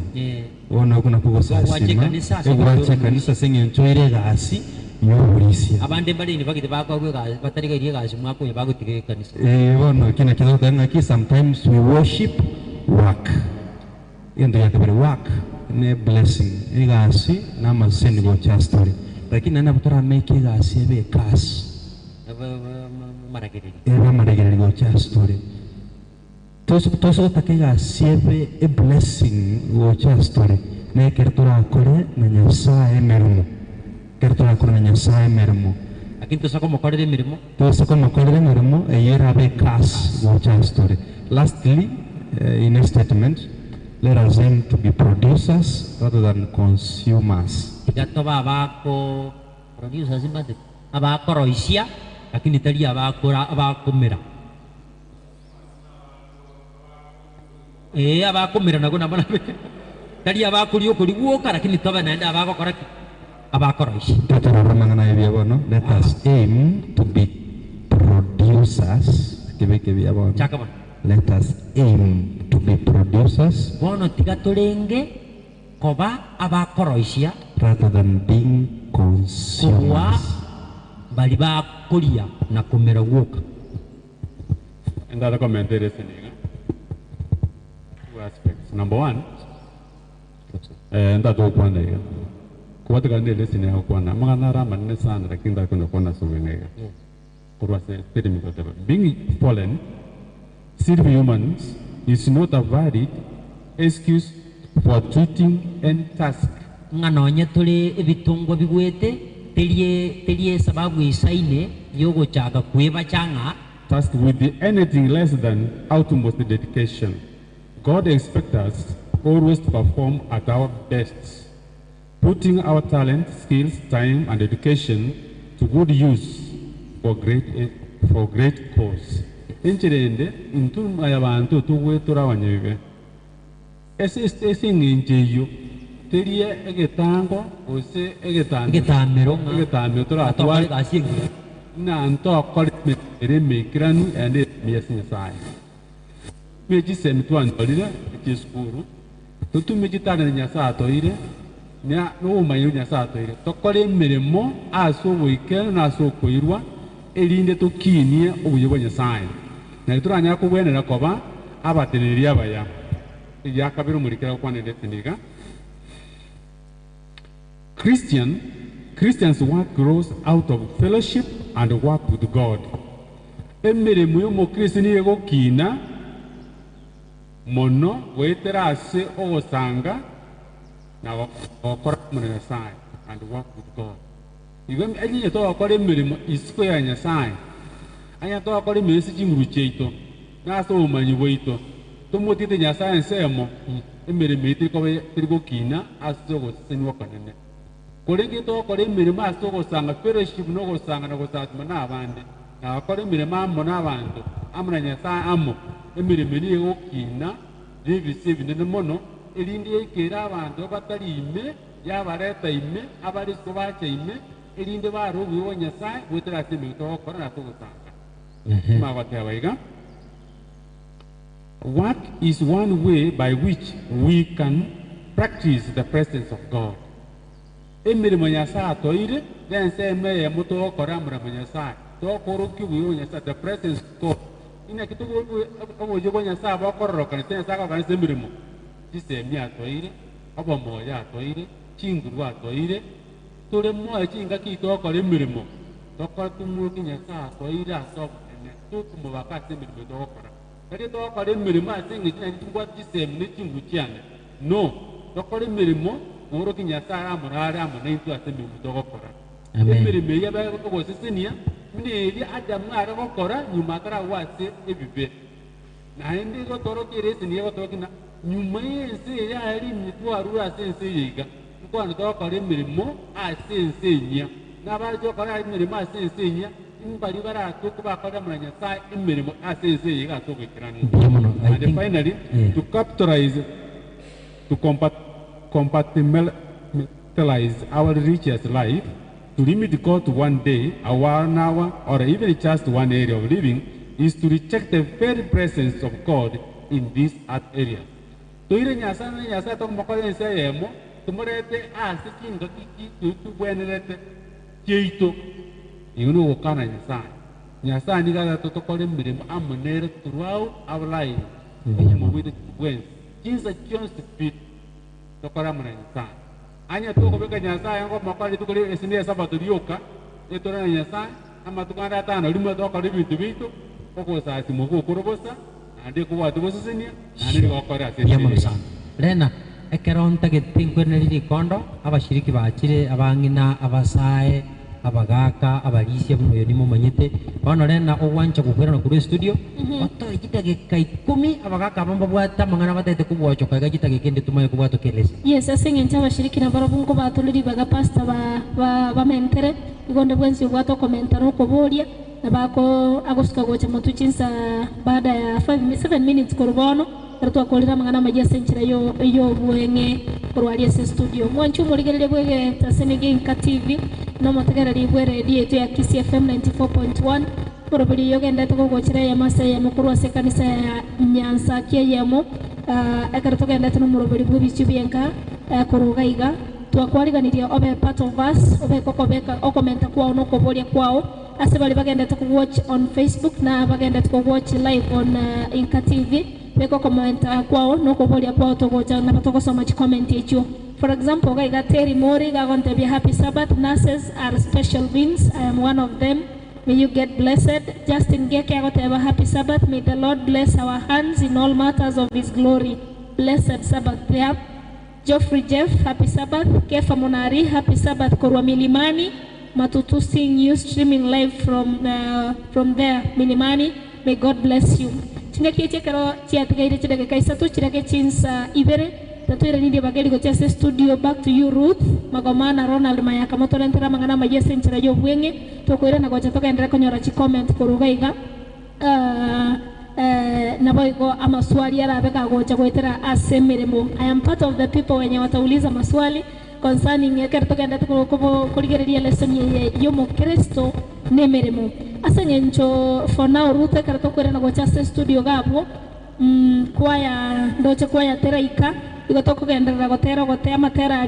Wona kuna kugo Wache sasima. kanisa, Wache kanisa singinjo ire gasi yo burisia. abande bali ni bagite bakwa gwa batari ga iriga ashimwa ko yabagutige kanisa Bueno, kina kidogo tanga ki sometimes we worship work. Yendo ya kabiri work ne blessing. Igasi na maseni go chastori. Lakini nana butora make igasi ebe kas. maragiriri Ebe maregere go chastori. Toso take igasi ebe a blessing go chastori. Ne kertora kore na nyasaye merumo. Kertora kore na nyasaye merumo. akinto sako mokorere mirimo Toso como corre mermo e era be cas watch story. Lastly, in a statement, let us aim to be producers rather than consumers. gato babako producer simbate abako roisia lakini tali abako mera abako mera nagona mana tali abako liyo kuliwoka lakini toba naenda abako koraki abako roisia Let us aim to be producers. chakama Let us aim to be producers bono tiga tulenge koba abako roisia rather than being kuwa consumers. bali bakulia na kumera woka Another comment there is two aspects. Number one, nda to kwana ya. Kwa tika ndi lesson ya kwana. Mga nara manne sana lakini nda kuna kwana suwenga. Kurwa se pedi mikote. Being fallen, still humans is not a valid excuse for treating and task. nganonya tuli ebitungwa bigwete telie sababu isaine yogo chaga kweba changa Task with anything less than utmost dedication. God expects us always to perform at our best, putting our talent, skills, time, and education to good use for great cause. Inchirende intuma y'abantu tuwetura abanyebibe. Ese nginjeyo terie egetango ose getamero egetamero tora atwale atwa gasingi na nto kore mekiranu ende miyasin sai meji semtwan dolire ti skuru tutu meji tane nya sa to ire nya no mayu nya sa to ire to kore mirimo aso wike na so koirwa elinde to kinie obuye nya sai na turanya ko bwenera koba abateneria abaya ya kabiro murikira kwa nende tiniga Christians' work grows out of fellowship and work with God. Emirimo y'omukristo niyo gukina mono wetera ase ogosanga na gukora muri Nyasaye and work with God. Igo enye togokora emirimo isiko ya Nyasaye anya togokora emirimo ase chinguru chaito nase obumanyi bwaito tomotite Nyasaye nsemo emirimo ite tiri gukina ase ogosesenwa kanene kurege to kore mirimo ase ogosanga fellowship no gosanga na gosatuma n'abandi na kore mirimo amo n'abantu amuna Nyasaye amo emirimo ni gukina n'ebise binene mono erindi ekera abantu batari ime yabareta ime abari so bacha ime erinde barubiwo Nyasaye wetera ase emirimo togokora na togosanga mabatebaiga. Work is one way by which we can practice the presence of God. Emirimo Nyasaye atoire, then say me muto okora murimo Nyasaye. To okoro kiwu Nyasaye, the presence of God. Ina kitu obojogo Nyasaye abakoro kanisa saka kanisa emirimo. Jise mi atoire, abo moya atoire, chinguru atoire. Tore moya chinga kito okora emirimo. Tokora tumuki Nyasaye atoire asobo ene. Tukumo bakase emirimo to okora. Kati to okora emirimo asingi china chingwa jise mi chingu chiane. No, tokora emirimo Moro ki Nyasaye amurare amunaitu asembe mutokokora. Emirimo yabe okosisinia mneli Adamu arakokora nyuma tara wase ebibe. Na indi go toro kiresi niye go tokina nyuma yense yali mitwarura sense yiga. Mukwana tokora emirimo asense nya. Nabajo kora emirimo asense nya imbali baratuku bakora mu Nyasaye emirimo asense yiga atokirani. And finally to capitalize to compartmentalize our religious life, to limit God to one day, or 1 hour, or even just one area of living, is to reject the very presence of God in these earth areas. To ile Nyasaye to mokole nseyemo, tumorete asikinga kiki tubwenerete kyeito. Yuno okana Nyasaye ni gala totokole mirimo amunere throughout our life. With wins. Jesus John's feet. Tokora muna Nyasaye. Anya tuko beka Nyasaye ngo makali tukole esinde sabato lyoka etora Nyasaye ama tukanda tano limo tokora bintu bitu koko sa simuko korobosa ande ko watu bosisinia ande ko kora sisi. Lena ekeronta getinkwerneri kondo abashiriki bakire abangina abasae abagaka abalisia buno ni mumanyete bano lena owancha kukwera kuri studio oto igitage kai 10 abagaka bamba bwata mangana batete kubwacho kai gitage kende tumaye kubwato kelesa. Yes, asinge ncha bashiriki na barabunko batuliri baga pastor ba mentere igonde bwensi bwato komentaro ko bolia na bako agosuka gocha mutuchinsa baada ya 7 minutes korbono Ertu kolira mangana magia senchira yo buenge kurwalia se studio mwanchu muligerere bwege tasenege nka TV no matagarari bwe radio ya Kisii FM 94.1 porobili yogenda to gochira ya masa ya mukuru wa kanisa ya Nyanza kia yamo akarto genda to murobili bwe bichu bienka kurugaiga twakwariganiria obe part of us obe kokobeka okomenta kwao no kobolia kwao ase bali bagenda to watch on Facebook na bagenda to watch live on Inka TV beko komenta kwao no kobolia kwao to gocha na to so much comment echo. For example, gaiga Terry Mori ga want to be happy Sabbath. Nurses are special beings. I am one of them. May you get blessed. Justin Geke ga want to have a happy Sabbath. May the Lord bless our hands in all matters of His glory. Blessed Sabbath there. Geoffrey Jeff, happy Sabbath. Kefa Monari, happy Sabbath. Korwa Milimani, Matutu seeing you streaming live from there, Milimani. May God bless you. Chingaki chekaro chiatgaire chidage kaisatu chidage chinsa ibere. Tatuira nidi bageli go chese studio. Back to you Ruth. Magomana Ronald Mayaka motora ntera mangana majese nchira yo bwenge. Tokoira na gocha toka endera konyora chi comment korugaiga. Naboigo ama swali yara beka gocha goitera asemeremo. I am part of the people wenye watauliza maswali concerning ekerto kenda tuko kuligereria lesson yo mo Kristo nemeremo. Asangencho for now Ruth ekerto kwera na gocha se studio gabo kwaya ndoche kwaya teraika igotoko gendera gotera gotea matera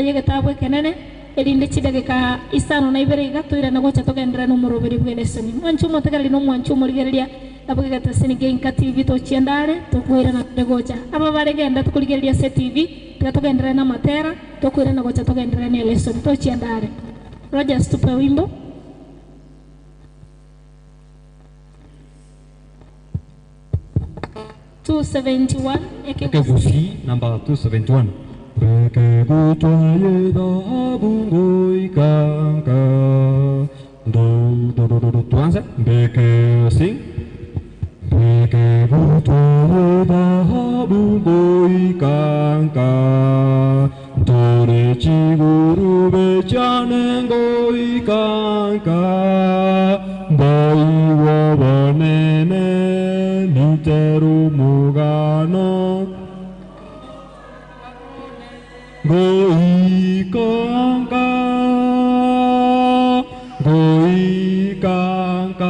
yege tabwe kenene elinde chidege ka isano na ibere igatuira na gocha togendera no moroberi bwe lesson mwanchu motagali no mwanchu moligereria abugega tasini Inka TV to chiendare to kwira na gocha aba baregenda tukuligereria se TV tukatogendera na matera to kwira na gocha togendera ne lesson to chiendare. Rogers tupe wimbo 271 Ekegusi number 271. Beke butuaye da bungoi kangka. Do tuanza. Beke sing. Beke butuaye da bungoi kangka. Dore chiguru bechane goi kangka. Bai wa banene. Teru mugano goi kangka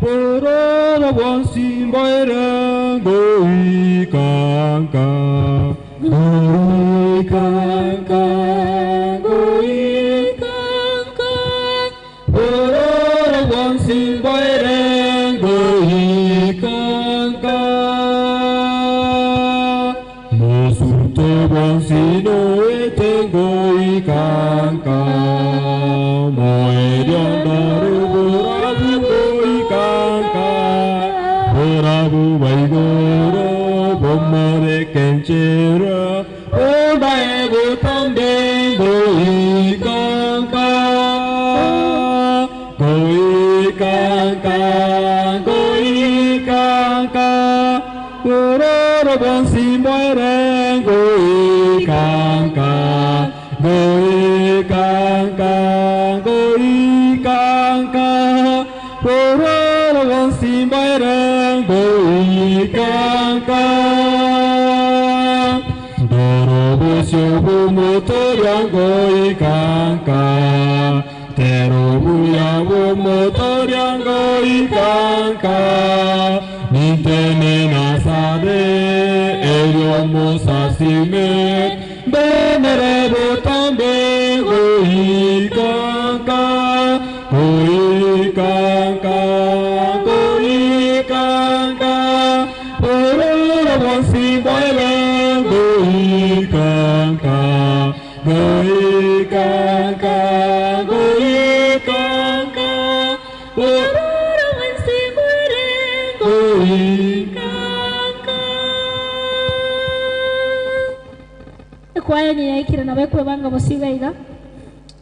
porora wansi baire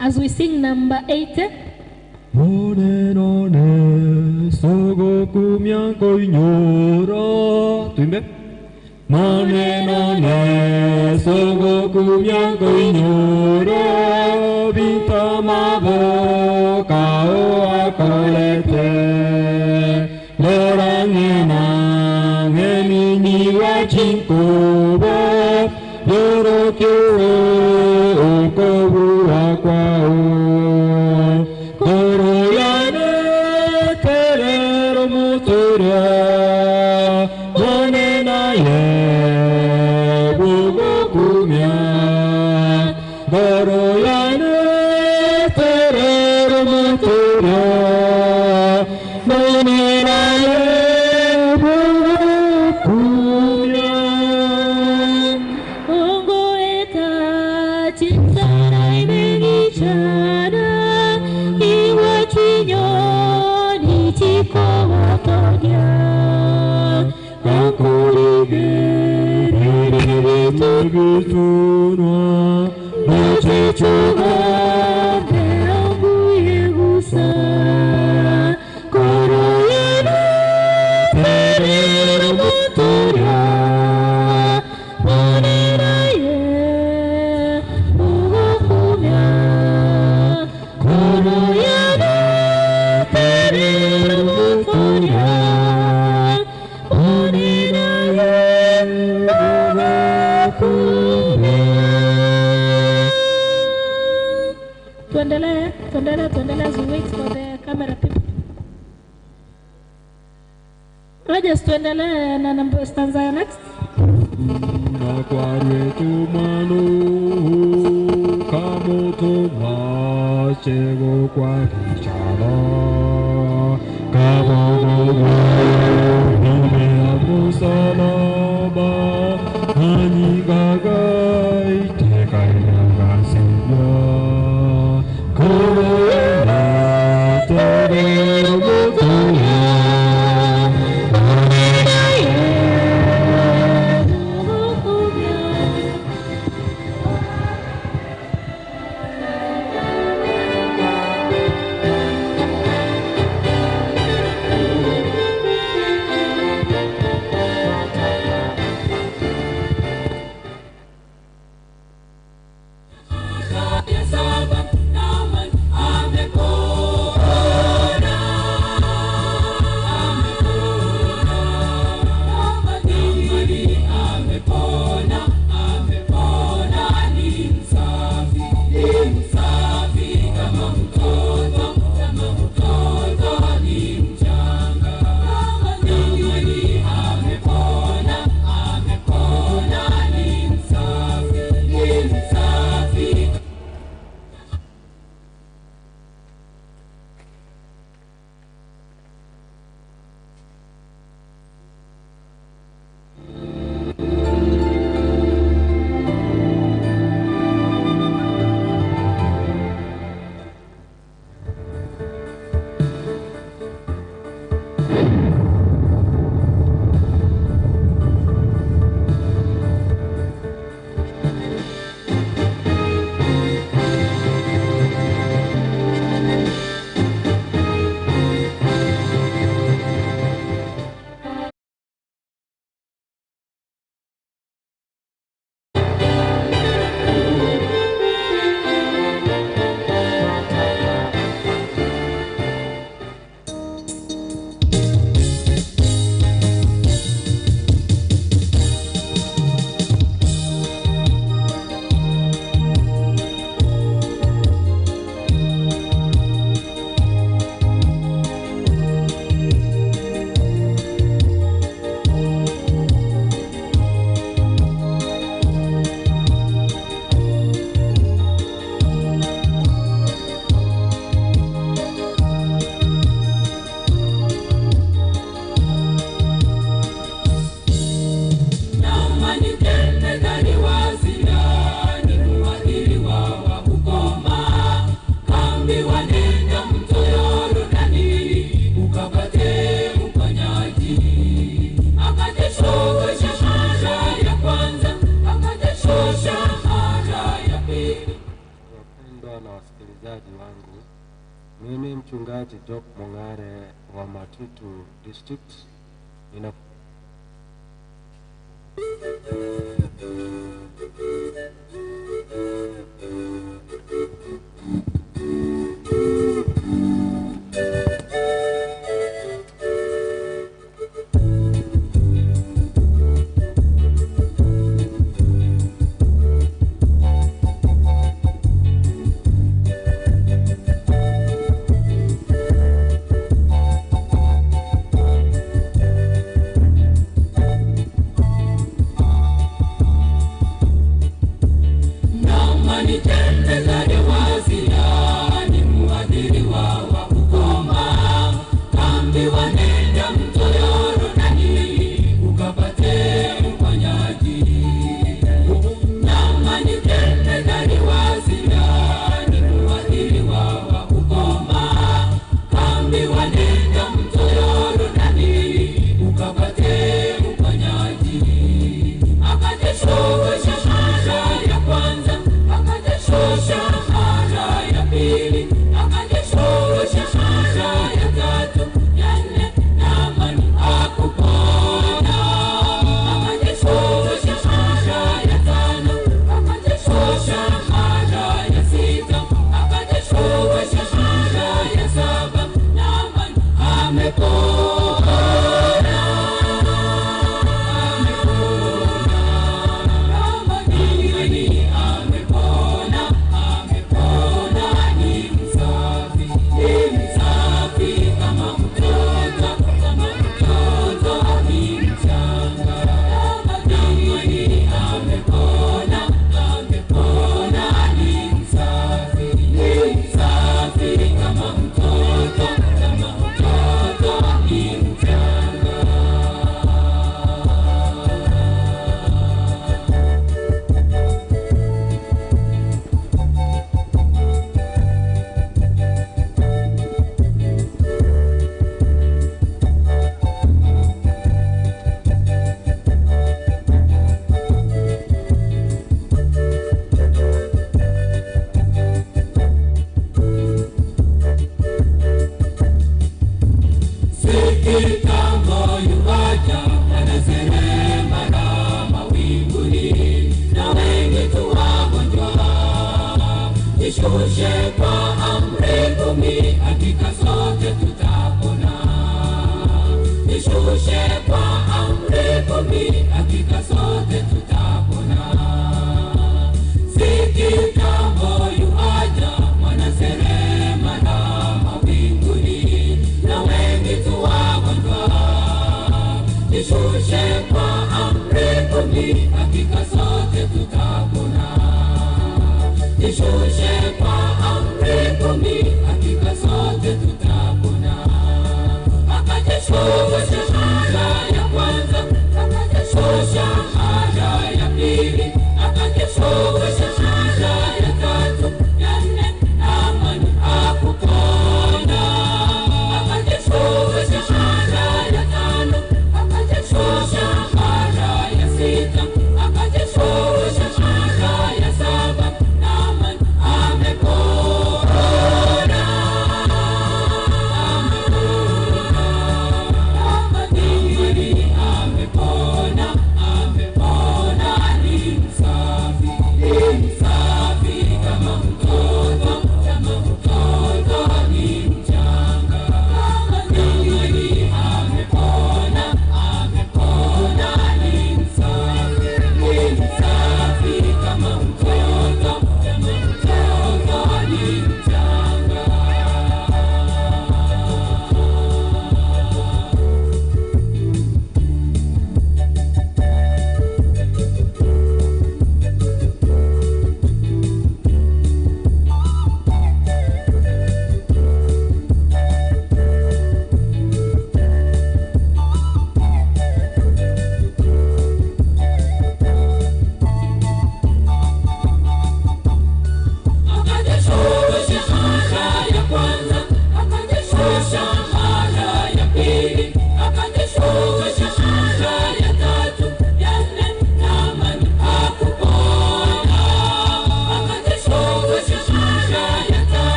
As we sing number 8, tuendelee as we wait for the camera people. Rogers, tuendelee na number stanza ya next. Nakwaretu manu kamoto machego kwa kichara kabogo hime abusalaba hani gagai tekai nagaseya korona terero mutuya Mimi mchungaji Job Mongare wa Matutu District nina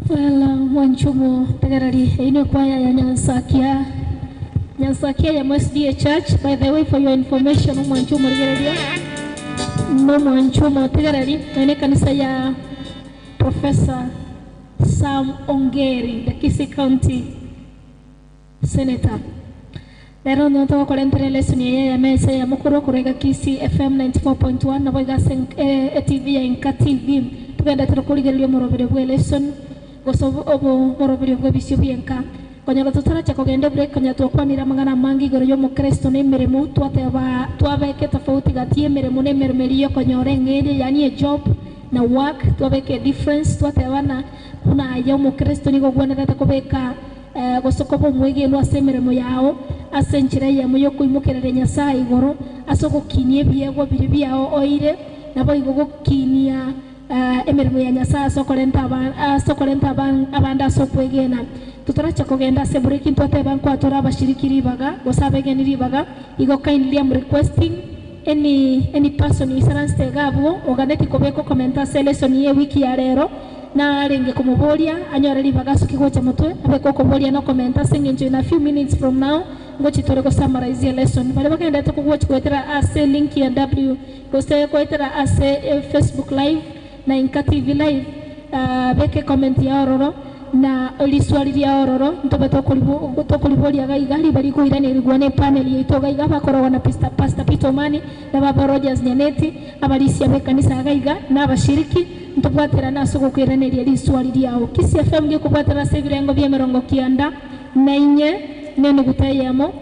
Mwanchumo tagarari ino kwaya ya Nyansakia ya MSDA Church. By the way, for your information, Mwanchumo tagarari no Mwanchumo tagarari ene kanisa ya Professor Sam Ongeri, the Kisii County Senator. Lero ntoka kolentera lesson ya mesa ya mukuru kurega Kisii FM 94.1 na boiga TV ya Inka TV. Tugenda tukuligerio morobere bwe lesson gosobo obo morobere bwe bisyo byenka. Konyala tutara cha kugenda break konya twakwanira magana mangi goro yo mukristo ne meremu twabeke tofauti gati emeremu ne mermeriyo konyore ngere yani a job na work twabeke difference twatebana kuna ya mukristo niko gwanera takobeka gosokobo mwege no asemeremo yao asenchira ya muyo kuimukerere Nyasaye igoro asoko kinie biego biri byao oire nabo igogo kinia emeremo ya Nyasaye sokolenta abanda sokwegena tutaracha kugenda se breaking twateba kwa tora bashirikiri baga gosabegeni baga igo kindly am requesting any person isaranste gabo oganeti kobeko commenta lesson ye wiki ya lero na renge kumubolia anyoreri baga kigo cha mutwe abeko kubolia no commenta singing in a few minutes from now ngochi tore ko summarize lesson bale bakenda to kuwatch kwetera ase link ya w gose kwetera ase Facebook live na Inka TV live beke comment ya ororo na liswali lya ororo ntobe tokulibolia gaigali bali kuirane rigwane panel yitoga igaba korwa na Pastor Peter Mani na Baba Rogers Nyaneti abalisi ya kanisa gaiga na abashiriki ntobwatera naso kukwirane lya liswali lyao Kisii FM ngi kubwatera sebirengo bya mirongo kianda na inye nene gutayamo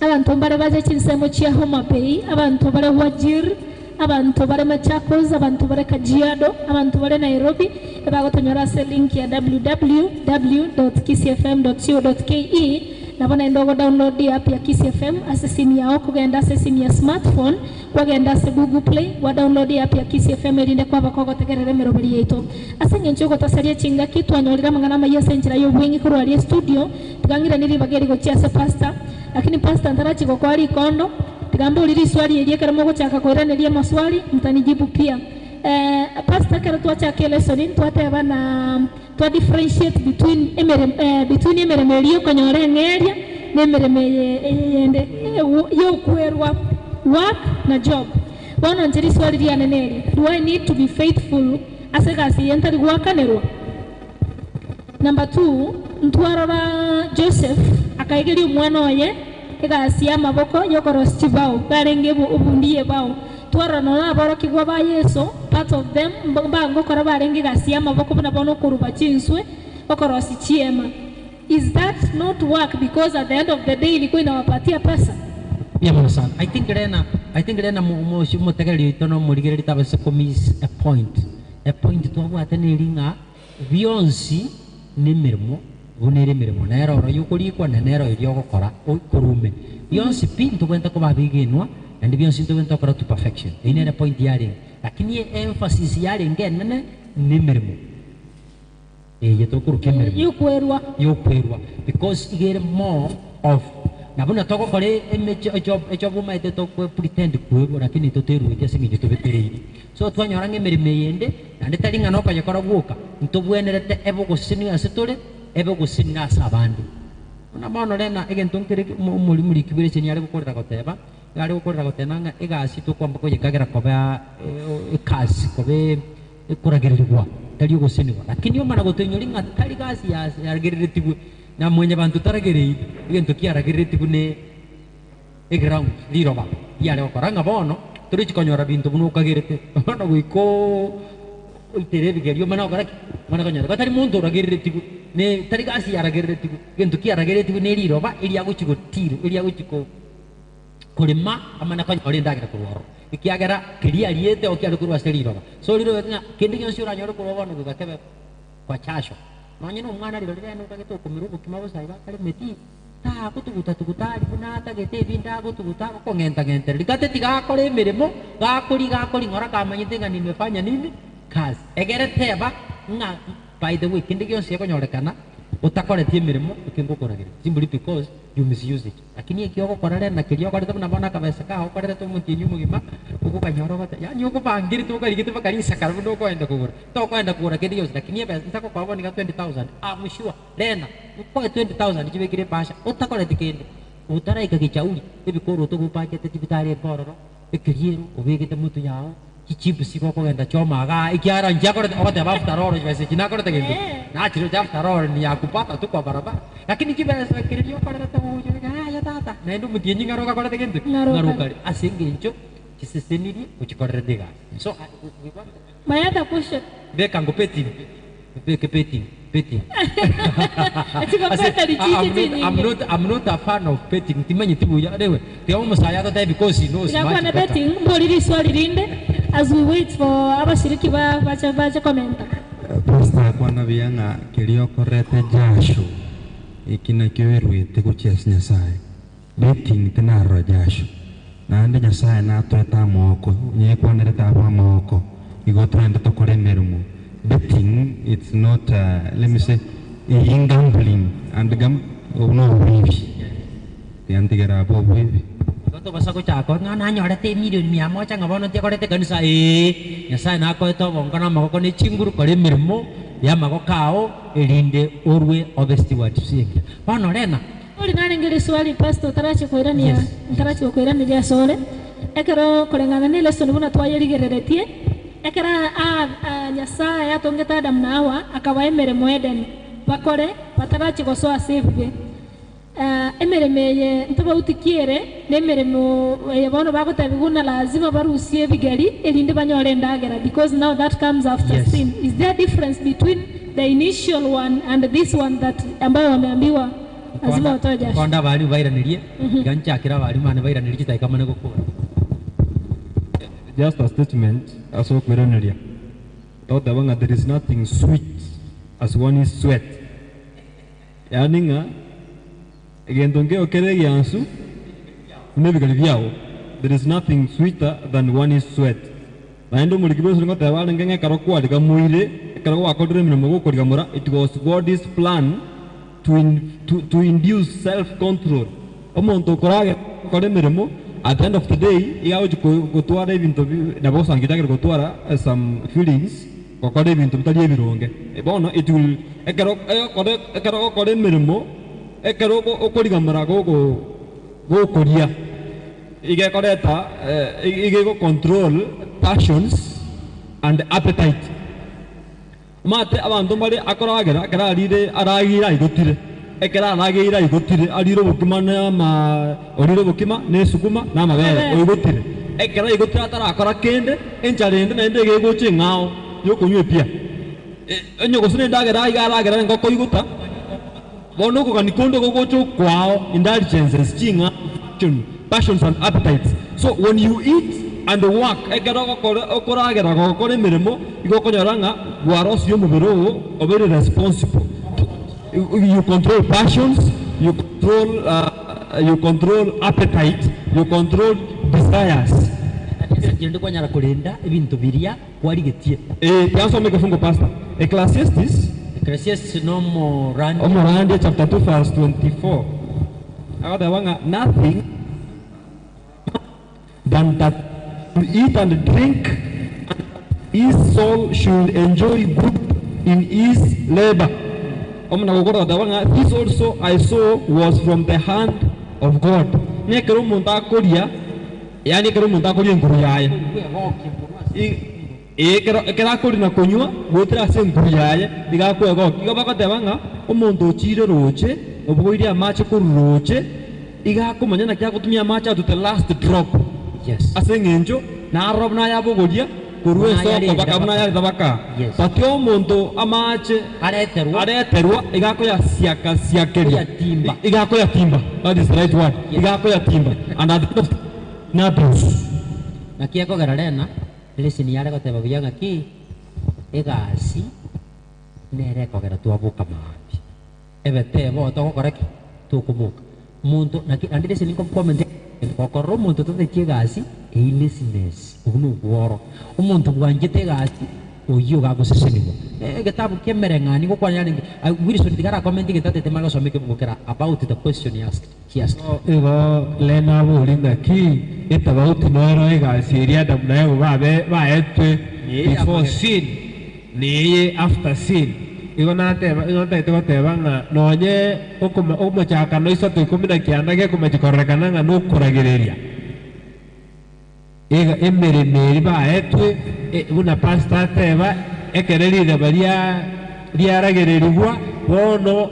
abantu mbare baje kinsemo kya Homa Bay abantu bare Wajir abantu bare Machakos abantu bare Kajiado abantu bare Nairobi bagotonyora se link ya www.kisifm.co.ke na bana ndogo download app ya Kisii FM asesini yao kugenda asesini ya smartphone wagenda se Google Play wa download app ya Kisii FM elinde kwa bakoko tegerere merobeli yeto asenge nchoko tasaria chinga kitu anyolira mangana maya senchira yo bwingi kurwa studio tugangira nili bageri go chia se pastor lakini pastor ndarachi go kwali kondo tigambo uliri swali yeye karamo chaka koirane lia maswali mtanijibu pia pastor kero tuacha kele sonin tuateba na to differentiate between emeremeliyo konyore ngeria nemeremeye yo kwerwa work na job wana njiri swali lia neneri do I need to be faithful asegasi yentari gwakanerwa. Number 2 ntwarora Joseph akaigeri umwana oye egasi amaboko yokoroschi bao garenge ubundiye bao twara nona baro kigwa ba Yesu part of them bango kora barenge gasi amaboko bana bono kuruba chinswe okorosi chiema. Is that not work because at the end of the day ilikuwa inawapatia pesa? Yeah, sana. I think rena mo tegeli tono muligeri tabase komis a point to watene ringa bionsi nimirmo unere mirmo nero ro yukuri kwa nero iryo gukora ukurume bionsi pinto kwenta ko babigenwa and bionsi to kwenta kora to perfection ine point yari lakini emphasis yari ngene nimirmo yetokuru kemermo yukwerwa because you get more of nabona toko kore ejob maite toko pretend kuwe lakini toteru itia singi tobetereri so twanyora ngemerime yende nande taringa no kanyakora guka ntobwenerete ebo gusini asitore ebo gusini asabandi ona mono rena egentonkere muri kibire chenye ari gukorera goteba ari gukorera gotenanga egasi to kwamba ko yekagera koba ekasi kobe ekuragerirwa tari gusini lakini yo mana gotenyori ngatari gasi yagereretiwe na mwenye bantu taragerei igento kiaragereti kune ground liroba yale okoranga bono turi chikonyora bintu buno kagerete ono guiko iterebi gerio mana okara mana konyora batari muntu ragereti ne tari gasi yaragereti igento kiaragereti ne liroba ili aguchiko tiro ili aguchiko kulima amana konyora ndagira kurwaro ikiagera kiria liete okiari kurwa liroba so liro nga kindi kyonsura nyoro kurwa no gakebe kwa chasho manyino umwana liro leno kageto kumiruko kimabo saiba kale meti ta kutuguta kuna gete binda kutuguta ko ngenta likate tiga kole mirimo gakuri ngora kamanyite ngani nimefanya nini kazi egere teba nga by the way kindi kyonse konyorekana utakoretie mirimo ikingukoragire simply because you misuse it lakini ikyo gukora rena kirio kore tabana bona kabesa ka ukorere to mutinyu mugima uko kanyoro kata yani uko bangiri tu kali gitu kanisa karibu ndo kwenda kugura to kwenda kugura kidi yose lakini ya ntako kwa boni ka 20000 I'm sure lena uko 20000 jibe kire pasha utakole tikende utara ikakichauli ebikoro to kupake tibitari kororo ekiriero obegete mutu yao kichibu siko kwenda choma ga ikiara njako ote bafuta roro jwese kinako tegende na chiro bafuta roro ni yakupata tu kwa barabara lakini kibesa kirio kwa rata ujo ya tata na ndo mutienyi ngaroka kwa tegende ngaroka asingencho kiseseniri uchikorredega so my other question beka ngo petting I'm not a fan of petting timanyi tibu ya dewe tiamu musaya to because he knows much better betting mboli swali linde as we wait for abashiriki bacha komenta Pastor kwana biyanga kilio korete jasho ikina kiwerwete kuchesa nyasaye betting tinaro jasho nande nyasaye natweta moko nyekwanireta aba moko igotwende tokore merumo betting it's not let me say in gambling and no wivi yantigera abo wivi to basa ko chako ngana nyorete million 100 ngabono te korete kanisa nyasaye nako to bongana mako ni chinguru kore merumo ya mako kao elinde orwe of steward singa bano rena uri nani ngiri swali pastor tarachi koirania tarachi koirania sole ekero kolengana ni lesson buna twayerigereretie ekera nyasaye atongeta Adam na Hawa akabaemere Eden bakore batarachi gosoa save emeremeye ntoba utikiere nemeremo yabono bagotabiguna lazima barusie bigari elinde banyore ndagera because now that comes after sin. Is there difference between the initial one and this one that ambayo wameambiwa lazima watoe jasho konda bali bairanirie ganchakira bali mane bairanirie kitaikamane gukura just a statement aso kweroneria thought that there is nothing sweet as one is sweat yani nga egendonge okere yansu nebigali byao there is nothing sweeter than one is sweat naendo mulikibo singo tawala ngenge karokwa diga muire karokwa akodre minimo gukoriga mura it was God's plan to induce self control omonto korage kore mirimo at the end of the day yao gutwara ibintu nabo sangitagera gutwara some feelings kokore ibintu bitari ebironge bono it will ekero kore mirimo ekero okoriga marago gokoria ige koreta ige go control passions and appetite mate abantu bari akoragera kararire aragira igotire ekera aragira igotire ariro bukima na ma oriro bukima ne sukuma na mabere igotire ekera igotire atara akora kende encharende na ndege goche ngao yokonywe pia enyo gosune ndagera igara ngoko iguta bono ko kanikondo gogocho kwao indulgences chinga passions and appetites. So when you eat and work ekera okoragera gokore mirimo igokonyoranga gwaros yo mubiro very responsible. You control passions, you control appetite, you control desires. Jendo kwa nyara kulinda ibintu biria kwarigetie yanso meke fungo pastor Ecclesiastes no more Morandi chapter 2 verse 24 akada wanga nothing than that to eat and drink his soul should enjoy good in his labor. This also I saw was from the hand of God. Nekero munta koria yani kero munta koria nguru yaye ekera kori na konywa gotra se nguru yaye digakwe go igabakatebanga omuntu ochire roche obwoire amache kuroche igakumanya na kya kutumia amache to the last drop. Yes. Asengenjo na rob na yabogoria kurwe soko bakamna ya tabaka. Patio muntu amache areterwa igako ya siakeria igako ya timba. That is the right word. Igako ya timba and at natus na kiako gararena listen yare ko teba biyanga ki egasi nere ko gara tuabuka mapi ebete bo to korek tu kumuka muntu na ki andi listen ko comment kokoro muntu to te kigasi laziness uno gworo umuntu bwanjete gasi oyo gaguseseniwa gitabu kiemereng'ani gokwanya Wilson tigara comment gitatete magasomeke gukera about the question he asked ego lena buringa ki itabauti noro igasiria damnayo baetwe before sin ni after sin ego nateba nga nonye okumachaka no iso tukumina kiandage kumachikorrekana nga nukuragereria ega emeremeri baetwe una pasta teba ekererire baria riaragererigwa bono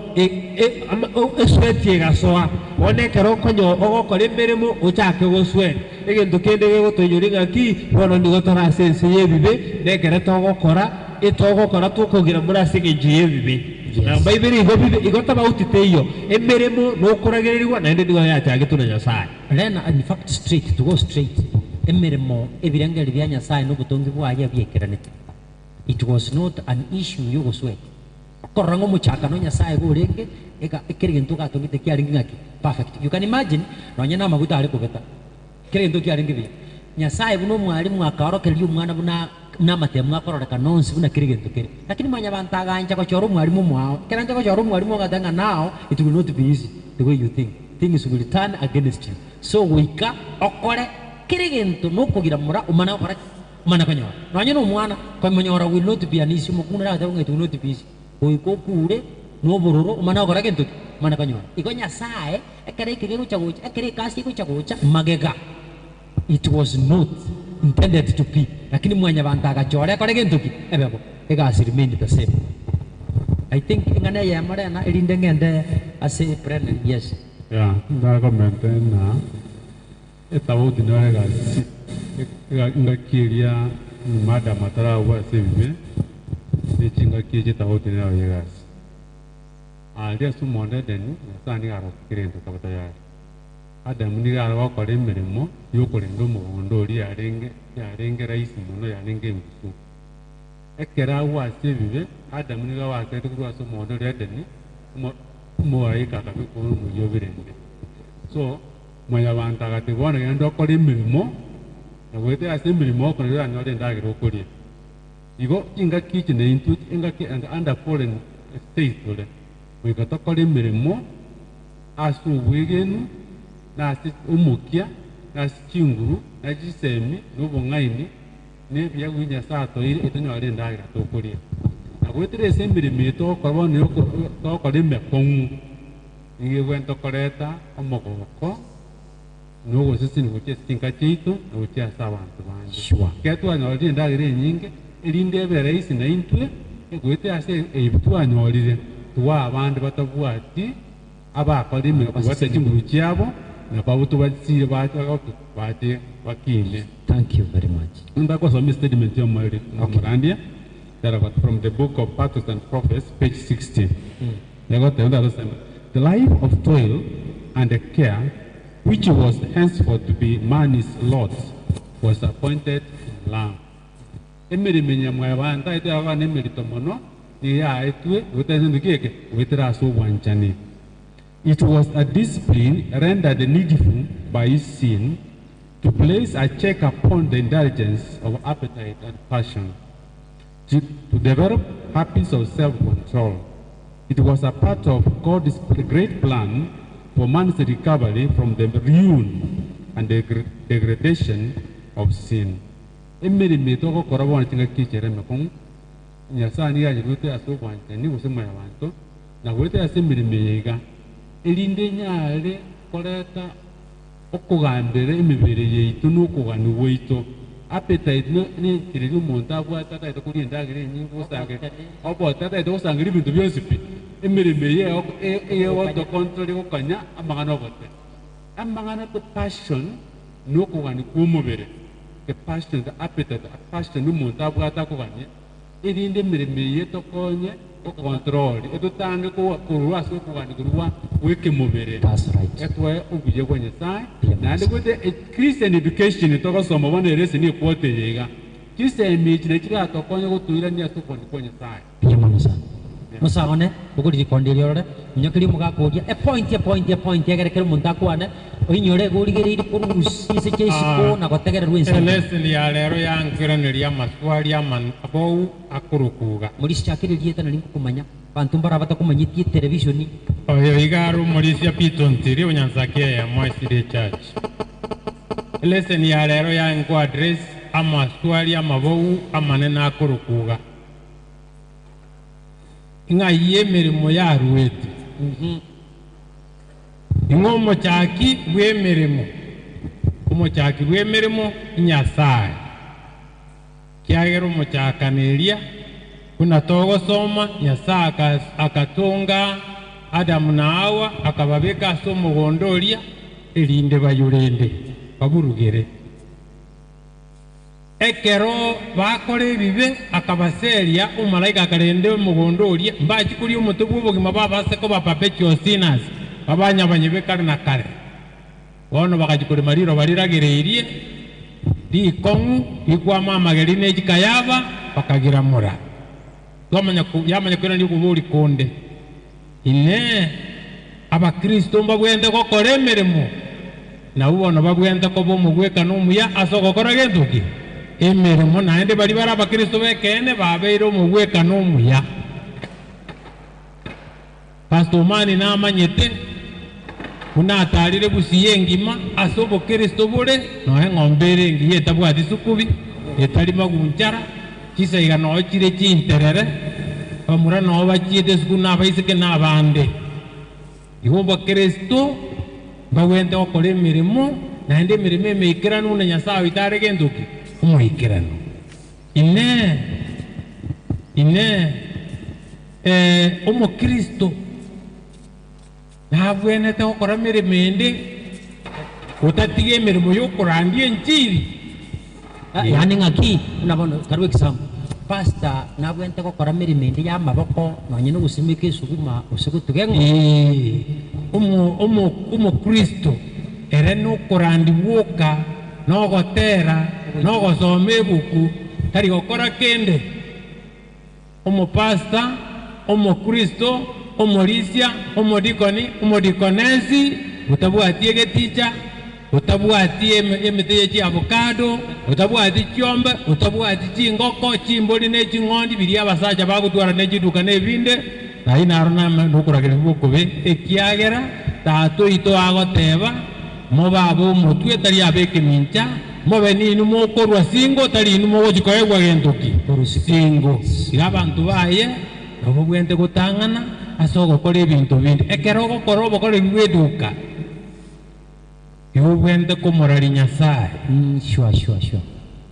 esweti egasoa onekero konyo ogokora emeremo ochake goswe egento kende gegotonyoringa ki bono nigotora sense yebibe nekere togokora etogokora tukugira murasige yebibe na baibiri igotaba utiteyo emeremo nokuragererigwa naende nigo yachage tuna Nyasaye then in fact straight to go straight emeremo ebirengeri bya Nyasaye n'obutongi bwaye byekeranete. It was not an issue yogoswe korango muchaka no Nyasaye gorenge ekerinto gatongite kiaringi ngaki perfect. You can imagine nonyana maguta ari kubeta kerinto kiaringi bi Nyasaye buno mwalimu akarokeria umwana buna namatemu akororeka nonsi buna kerinto kere lakini mwanya bantaganja ko choro mwalimu mwao keranja ko choro mwalimu gatanga now it will not be easy the way you think. Things will turn against you. So wika okore kirigento nokugira mura umana okore umana kanyora nanye no mwana kwa manyora will not be an issue mukuna ra ngait will not be easy oiko kure no bororo umana okore gento umana kanyora iko Nyasaye ekere kigero chagocha ekere kasi ko chagocha magega. It was not intended to be lakini mwanya bantaga chore kore gento ki ebebo egasi remain the same. I think ngana ya mara na elinde ngende ase prene yes ya nda comment na etawuti nore gasi ngakiria mada matara wa sebibe nichinga kije tawuti nore gasi alde sumonde deni sani aro kirendo kabaya Adam ni aro ko remeremo yokorendo mugondo ri arenge raisi muno yanenge mbisu ekera wa sebibe Adam ni wa kete kwa sumonde deni mo ai kaka ko mu yobirende so mwanya bantaga tibona yendo kori mirimo nagwete ase mirimo ko ya nyore ndagiro kori igo inga kichi ne intu inga ki and under foreign state dole we got kori mirimo asu wigenu na ase umukia na chinguru na jisemi no bongaini ne bya winya sato ile etonyore ndagira to kori nagwete ase mirimo to korona yo to kori mekongu inge wento koreta omogoko no sisi ngoche singa cheito ngoche asabantu banje sure ketu anyolire ndagire nyinge elinde bere isi na intwe egwete ase ebitu anyolire tuwa abandi batabwati abakora imirimo bateje mu cyabo na babutu batsire bate bakine. Thank you very much. Ndakosoma statement yo mwali Murandia that was from the book of Patriarchs and Prophets page 60. The life of toil and the care which was henceforth to be man's lot was appointed in Lamb. Emerimenya mwabanda ite abana emerito mono ni ya etwe utazindikeke wetera so wanchani. It was a discipline rendered needful by sin to place a check upon the indulgence of appetite and passion, to develop habits of self-control. It was a part of God's great plan for man's recovery from the ruin and the degradation of sin. Emirimi toko korabona tinga kichere mekong nyasani ya jute aso kwante ni usema ya wanto na wete asemirimi yega elinde nyaale koreta okugambere emibere yeitu n'okugani weito appetite ne kiriri umuntu abwata taita kuri ndagire nyingi usange obo taita usange ibintu byose pi emirimi ye wato control okanya amagana obote amagana to passion n'okugani kumubere the passion the appetite the passion n'umuntu abwata kuganye elinde emirimi ye tokonye control etutange ko kurwa so kugani kurwa weke mubere. That's right. Etwe ubuje kwenye sai na ndikote Christian education tokosoma bone rese ni kwote yega kise image ne kira tokonye gutuira ni asukoni kwenye sai Piyamano sana. musagone buguri konderio ore nyakiri mugakoria a point yagerekera umuntu akwane oinyore gurigereire kurusi se chesiko na gotegera rwense lesson ya lero yankiraniria maswali abou akurukuga muri cyakiririe tana limpo kumanya bantu barabata kumanyitie televisioni oyo igaru muri cia pitontiri onyansakia ya Moisire Church. Lesson ya lero yanku address amaswali amabou amanena akurukuga ng'aiye emirimo yarwete ng'omochaki bw'emirimo omochaki bw'emirimo Nyasaye kiagera omochakaneria kuna togosoma Nyasaye akatunga Adamu na Hawa akababeka ase omogondo oria erinde bayurende baburugere ekero bakora ebibe akabaseria omalaika akarende omogondo oria mbachikuria omote bw'obogima babaseko perpetual sinners babanyabanye bekare na kare bono bakachikora mariro bariragereirie rikong'u rikwama amageri nekikayaba bakagiramura yamanya kwena nikuburi konde ine abakristo mbabwende gokora emirimo nabo bono babwende koba omogweka n'omuya ase ogokora gentuki emirimo naende bari bara abakristo bekene babeire omogweka n'omuya Pastor Mani namanyete unatarire busiye engima ase obokristo bore noe ng'ombe ere engiya etabwati sukubi etari magunchara chisaiga noe chire chinterere bamura noe bachiete suku nabaiseke nabande igo obokristo bawende gokora emirimo naende emirimo emeikiranu na Nyasaye itare gentuki omoikiranu ine omokristo nabwenete gokora emirimo ende otatiga emirimo yokorandia enchiri yani ng'aki nabono karwe example pastor nabwente gokora emirimo ende ya maboko nonye nogusimika esuguma osegutugengo omokristo ere nokorandibwoka nogotera nogosoma ebuku tari gokora kende omopasta omokristo omorisia omodikoni omodikonesi utabwati egeticha utabwati emete ye chiavocado utabwati chiombe utabwati chingoko chimboli ne ching'ondi biri abasacha bagutwara ne chiduka ne binde nayi narona nokuragira bokobe ekiagera tato ito agoteba mobabo omotwe tari abeke mincha mobe ninu mokorwa singo tari inu mogochikoegwa gentuki singo iga abantu baye nabo bwente gotang'ana ase ogokora ebinto bindi ekero ogokora obokore bweduka igo bwente komorari Nyasaye sure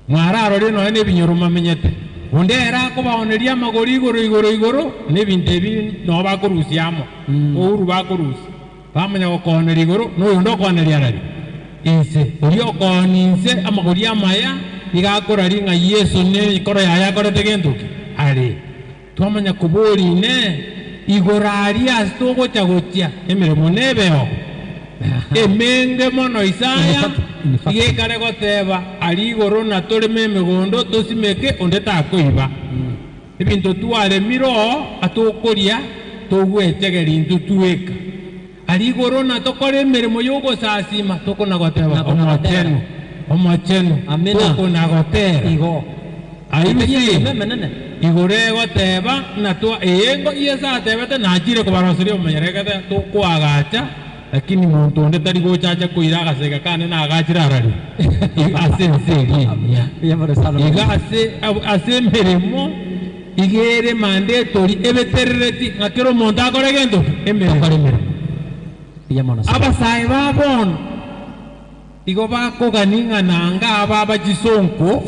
mwararore noe nebinyoro mamenyete onde era akobaoneria amagoro igoro nebinto ebi no bakorusiamo ouru bakorusi bamanya gokoonera igoro noyo okoneria arari ise ori okoninse amagori amaya igakorari ng'a Yesu ne ikoro yaya akorete gentuki ari twamanya kuborine igorari ase togocha emirimo nebeo emenge mono Isaya igekare goteba ari igoro na toreme emigondo tosimeke onde takoiba ebinto twaremiro atokoria togwetegeri ntutweka ari igoro na tokore emirimo yogosasima tokonagoteba omochenu tokonagotera igo aibisi igoro egoteba natwa engo iesatebete nachire kobaroseria omenyerekete tokwagacha lakini muntu onde tari gochacha koira agasega kane na agachira arari ase nseri ase emirimo igere mandatory ebeterereti ng'akero omonto akore gento emirimo abasae babono igo bakoganing'ananga aba abachisonko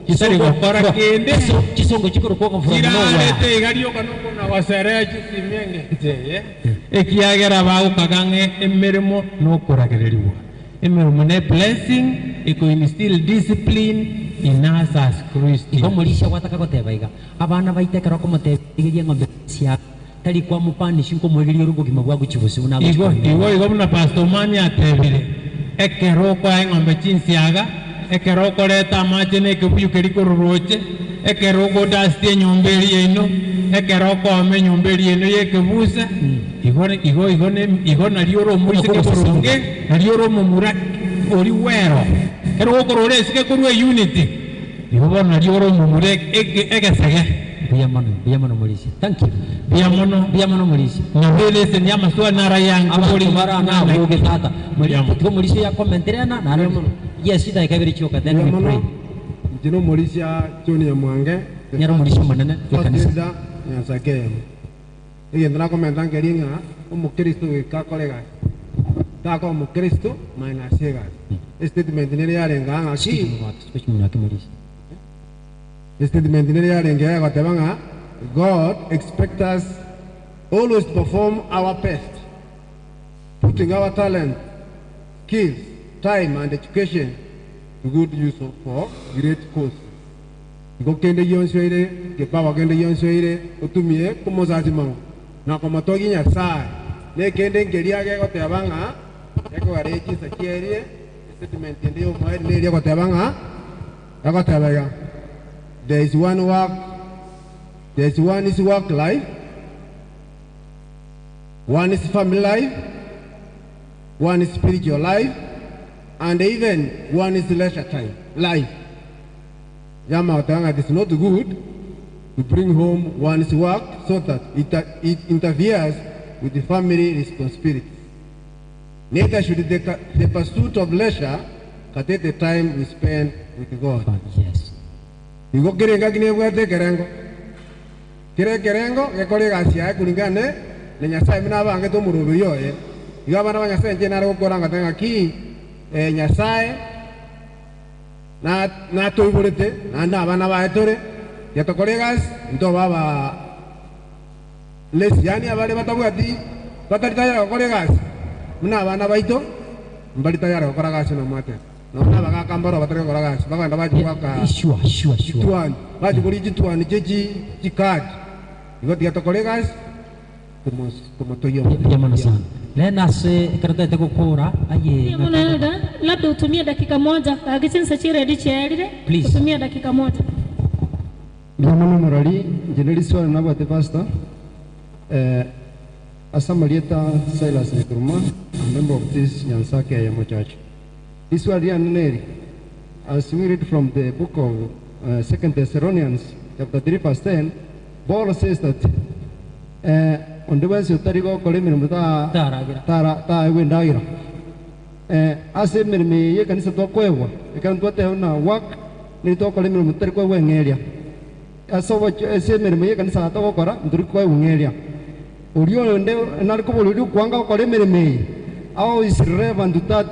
kitari gokora kende chisongo chikorokwoga kirarete igarioka nokona wasere chisimengente ekiagera bagukagang'e emirimo nokoragereriwa emirimo ne blessing iko-instill discipline in us as Christians igo morisha gwataka goteba iga abana baitekera okomotebigeria ng'ombe cia tari kwa mupanishi nkomwegeria orobogima bwago chibusibu igo buna Pastor Mani atebire ekero okwae ng'ombe chinsiaga ekero okoreta amache na ekebuyu keri kororoche ekerogo dastie nyomberi eno ekeroko ame nyomberi eno yekebusa igo nalioro murise kekoronge nalioro mumura ori wero ero korore sike kurwe unity igo bono nalioro mumure egesege Biyamono Mulisi. Thank you. Biyamono Mulisi. Nyabele se nyama swa nara yang kuri marana uge tata. Mulisi Mulisi ya komentere na yes ida ikabiri choka then we pray. Jino Mulisi ya choni ya mwange. Nyaro Mulisi manana ya kanisa. Ya sake. Iyo ndana komentan keringa umukristo ka kolega. Ta ko umukristo maina sega. Statement ni ya renga ngaki. Speech mnyaki Mulisi. Statement ni ya renga kwa tabanga God expects us always to perform our best, putting our talent, skills, time and education to good use for great cause. Iko kende yonswere, ke baba kende yonswere, utumie kumozazi mangu. Na kwa matogi Nyasaye, ne kende ngeria ke kwa tabanga, eko areji sakirie, statement ndio mwae ne kwa tabanga, kwa tabanga. There is one work. There's one is work life, one is family life, one is spiritual life, and even one is leisure time life. It is not good to bring home one's work so that it interferes with the family responsibilities. Neither should the pursuit of leisure cut the time we spend with God. Yes. You go kerengo. Kerengo gekore gasia kulingane na Nyasaye mina bange to murubi yoye iga bana Nyasaye nje naro koranga tanga ki Nyasaye na to iburete na bana ba etore ya to colegas ndo baba lesiani abale batabwati batarita colegas mina bana baito mbali tayari gukora gasi na mwate no na baga kambaro batare gukora gasi baganda bajuka Sure. tuan bajukuri tuan jeji jikad. Iko tiga colegas como toyo. Biyamono sana. Lena se karata teko kora aye. Biyamono labda utumie dakika moja agisinsa chire dicherire. Please. Utumie dakika moja. Biyamono morali jeneri swala na bate pastor. Asamalieta Silas Nekuruma, a member of this Nyansake Ayamo Church. This was Neri. As we read from the book of 2 Thessalonians, chapter 3, verse 10, Paul says that on the way to Tarigo Kolemin Tara Windaira. As a merme, you can set up Queva. You can go there now, work, need to call him Tarico Wing area. As so what I said, merme, you can set up Okara, Tarico Wing area. Urio and Narco Ludu Quanga Kolemin. How is relevant to that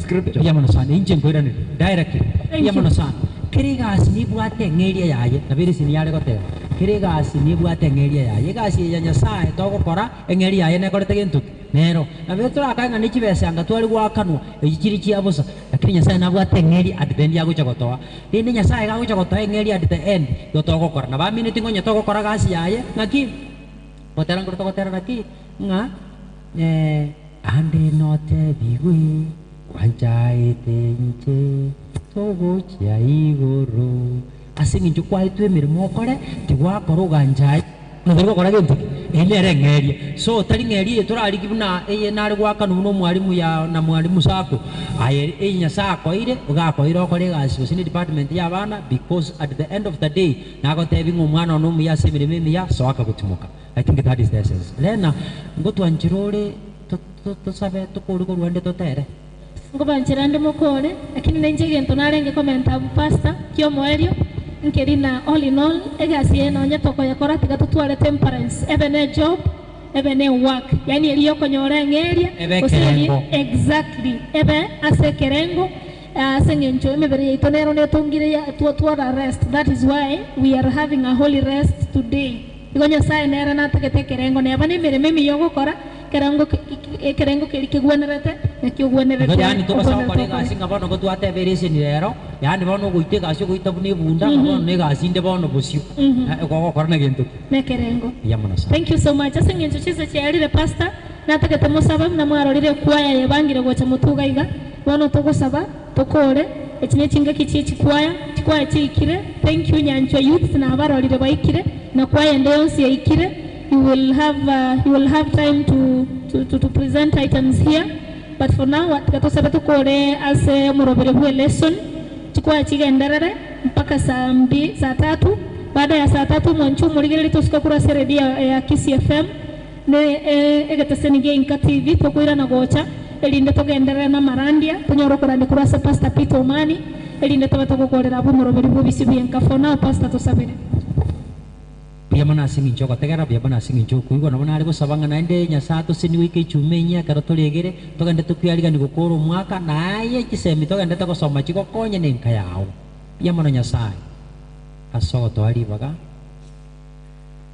scripture? Biyamono sana, injen koirani directly. Biyamono sana. Kiriga asini buate ngeria yaye, nabiri siniyare kote. Kiriga asini buate ngeria yaye, kasi ya Nyasaye toko kora ngeria yaye ne korete gentu. Nero, nabiri tura kanga nichi bese anga tuali wakanu, ichiri chiabusa. Lakini Nyasaye na buate ngeria at the end ya kuchakotoa. Dini Nyasaye ga kuchakotoa ngeria at the end yo toko kora. Na ba minute ngonya toko kora kasi yaye, ngaki koterang kurto kotera naki nga ande note bigui wanchai tenche togo chai goro asing inju kwa itu mirmo kore tiwa koro ganjai nodero kora gentu ele rengeria so tari ngeri tura ari kibuna eye nari gwaka nuno mwalimu ya na mwalimu sako aye enya sako ire ugako iro kore gasi sini department ya bana because at the end of the day nago tebing umwana no muya semire mimi ya so akagutimuka. I think that is the essence. Lena ngotu anjirore to sabe to koru koru ande to tere Ngoba nchirande mukore lakini nenje gento narenge komenta pastor kyo moerio nkerina all in all egasi eno nya toko yakora tiga tutware temperance even a job even a work yani eliyo konyora ngeria exactly ebe ase kerengo asengencho mebere itonero ne tongire ya tuwa rest. That is why we are having a holy rest today. Igonya sai nera na takete kerengo ne bani mere memi yogo kora kerengo kigwenerete nekigwenerete yani to basa kore gasi ngabo no tuate verese ni rero yani bono goite gasi goita bune bunda ngabo ne gasi inde bono bosio ko kora na gento ne kerengo yamono sa. Thank you so much. Asengencho chise chari the pastor na takete musaba na mwarorire kwaya yebangire gocha mutuga iga bono to gusaba to kore ekine kinga kichi chikwaya chikire. Thank you Nyanchwa Youth na abarorire baikire na kwaya ndeyonsi yaikire. You will have time to present items here, but for now tukatosaba tukore as murobere bwe lesson chikwaya chigenderere mpaka saa 3. Baada ya saa 3 mwanchu muligere tusuka kura redio ya Kisi FM ne egatasenigie Inka TV tokwira na gocha elinde togenderera na marandia tunyoro kurande kurasa Pastor Peter Omani elinde tabatokorera abo murobere bwo bisibi Inka fona Pastor tosabire pia mana singi njoko tegera pia mana singi njoko ngo nabona ari gusabanga naende nyasato sini wiki chumenya karotolegere togende tukyariga ni gukoro mwaka naye kisemi togende tokosoma chiko konye ne Inka yao pia mana nyasai asogo twali baga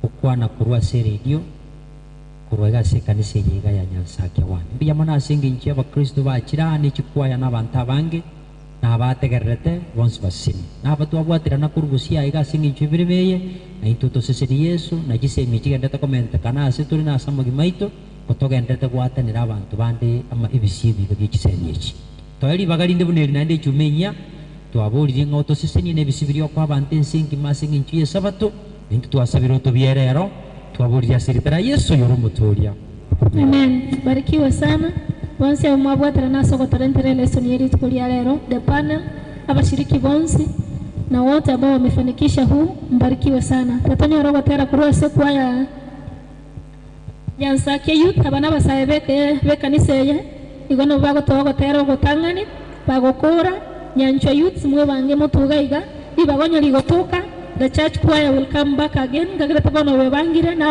ukwana kurwa radio kurwaga se kanisa yiga ya Nyansake wan pia mana singi nche ba Kristo ba chirani chikwaya na banta bange na bategerete bonse basini na batu abwatira na kurubusia iga singi nche biremeye na intuto seseri Yesu na jise michiga ndata komenta kana ase turi na samogi maito kotoga ndata gwatanira abantu bande ama ibisibi bigichiseni echi twali bagalinde buneri nande chumenya twabulire ngoto seseni ne bisibiri kwa abantu ensingi masingi nchi sabato nintu twasabira tubierero twabulire asiritara Yesu yorumutoria. Amen. Barikiwe sana. Bonsi ya mwabwatira naso kotarentere lesson yeri tukulia lero the panel abashiriki bonsi na wote ambao wamefanikisha huu mbarikiwe sana. Tatanya rogo tera kurwa seku ya Nyansake Youth abana basaye beka niseye igono bago togo tera gotangani bagokora Nyanchwa Youth mwe bange mutugaiga ibagonyo ligotoka. The church choir will come back again. Gagara tabono webangire na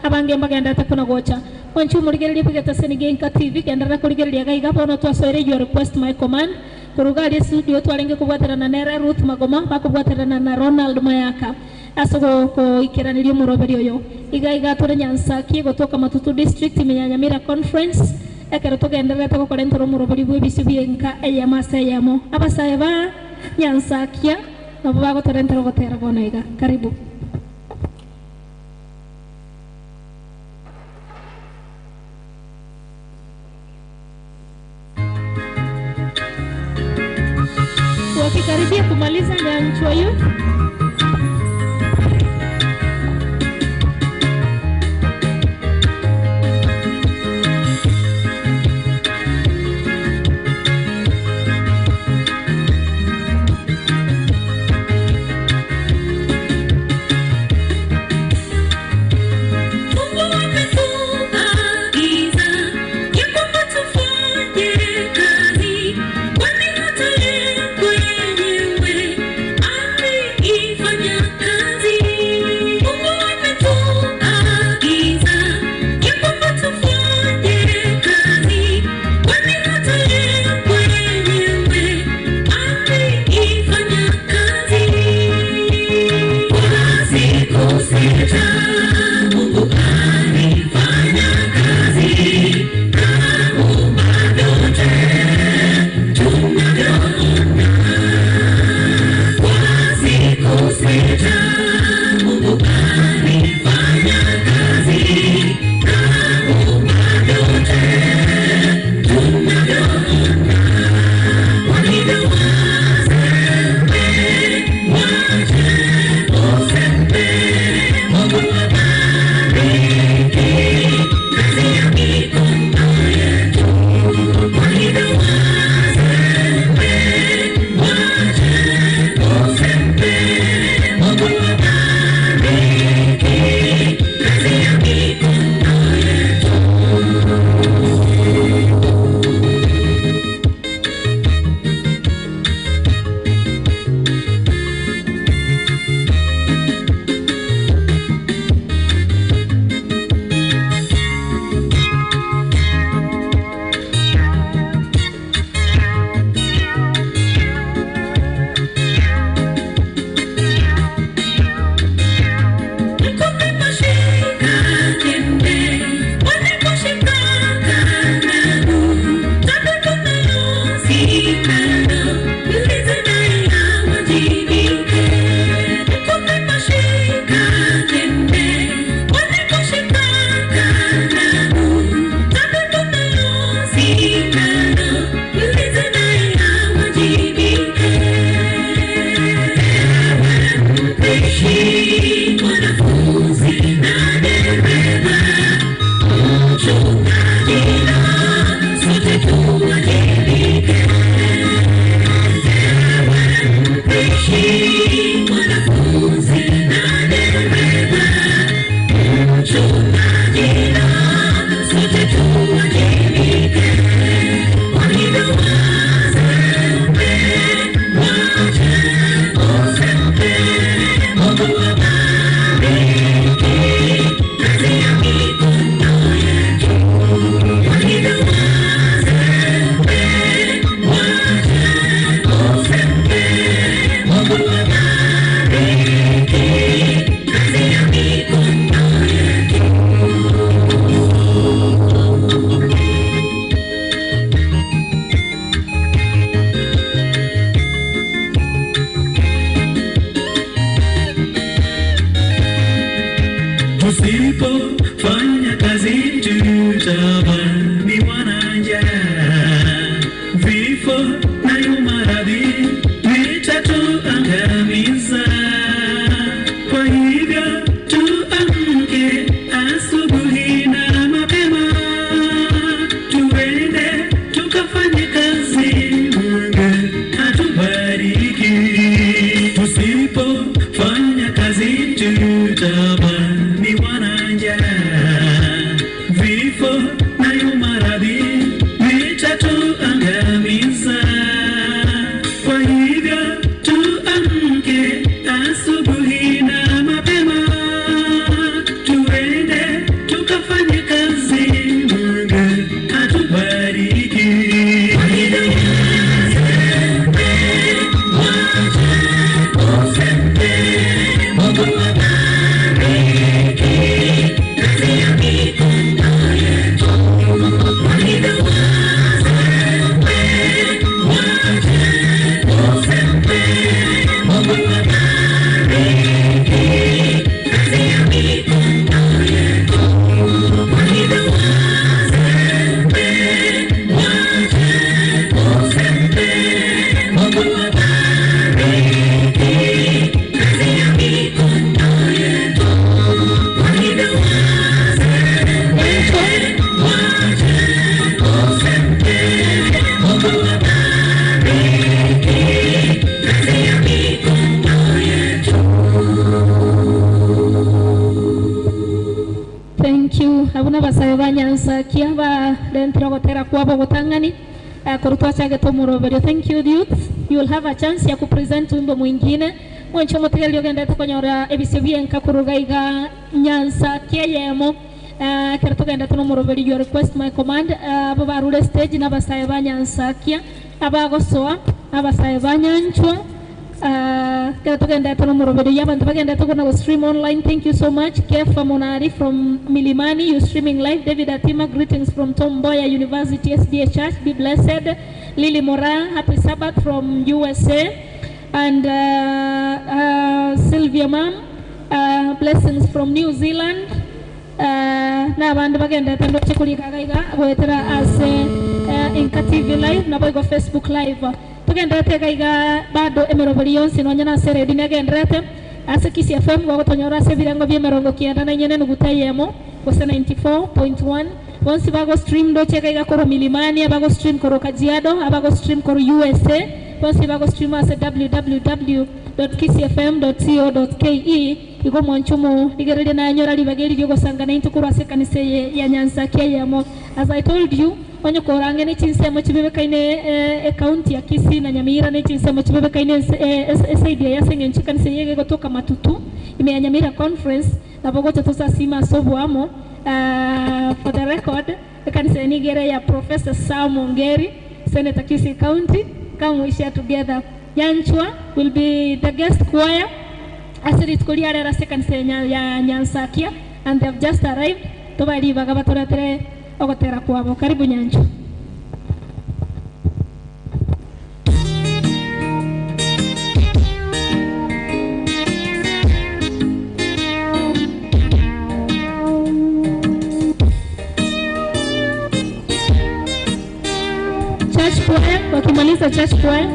abange magenda takuna gocha. Wanchu muligeri pigeta senige Inka TV kendara kuligeri gaiga bono twasore your request my command. Kurugari studio twalenge kubwatira na Nera Ruth Magoma bakubwatira na Ronald Mayaka. Asogo ko ikiraniri muroberi oyo. Iga tore Nyansake gotoka Matutu district Menyanyamira conference. Ekero togendera takokorentoro muroberi bwe bisibi Inka eyamase yamo. Abasaye ba Nyansake na bago torentero gotera bonaiga. Karibu. Wakikaribia kumaliza Nyanchwa Youth. Kwani hata yeye kwenyewe nayo maradhi vitatuangamiza. Kwa hivyo tuamke asubuhi na mapema, tuende tukafanye kazi, Mungu atubariki. Abuna basayo banyansa kiaba dentro gotera kwabo gotangani kurutwa chage tomuroberio. Thank you youth. You will have a chance ya kupresent wimbo mwingine mwencho motegeli ogenda tukonyora ebisebye nkakurugaiga nyansa kiayemo kerto genda tomuroberio. You request my command babarule stage na basayo banyansa kia abagosoa abasayo banyanchwa kerto genda tomuroberio yabantu bagenda tukona stream online. Thank you so much. Kefa Monari from Milimani, you streaming live. David Atima, greetings from Tom Mboya University SDA Church, be blessed. Lily Mora, happy Sabbath from USA. And Sylvia Mam, blessings from New Zealand. Na bandu bagenda tando chikulika gaiga goetera as Inka TV live na boigo Facebook live. Tugenda gaiga bado emeroberion sinonyana sere dinagendrete ase Kisi FM gwagotonyora se birango byemerongo kianda na nyene nugutayemo kose 94.1. Once bago stream do cheka igakoro Milimani, abago stream koro Kajiado, abago stream koro USA. Once bago stream ase www.kisifm.co.ke. Iko mwanchumo igerede na nyora libageri byo gosangana intukuru ase kanise ya Nyanza Kiayamo. As I told you, onyo korange ne chinsemo chibebe kaine county ya Kisii na Nyamira ne chinsemo chibebe kaine SIDA ya sengenchi kanise yege gotoka Matutu ime ya Nyamira conference na bogoto tosa sima sobu amo. For the record, kanise nigere ya Professor Sam Ongeri, Senator Kisii County. Come we share together. Yanchwa will be the guest choir. Asirit kuliare rase kanise ya Nyansakia, and they have just arrived. Tobali bagabatora tere ogotera kwabo. Karibu Nyanchwa. Church choir, wakimaliza church choir.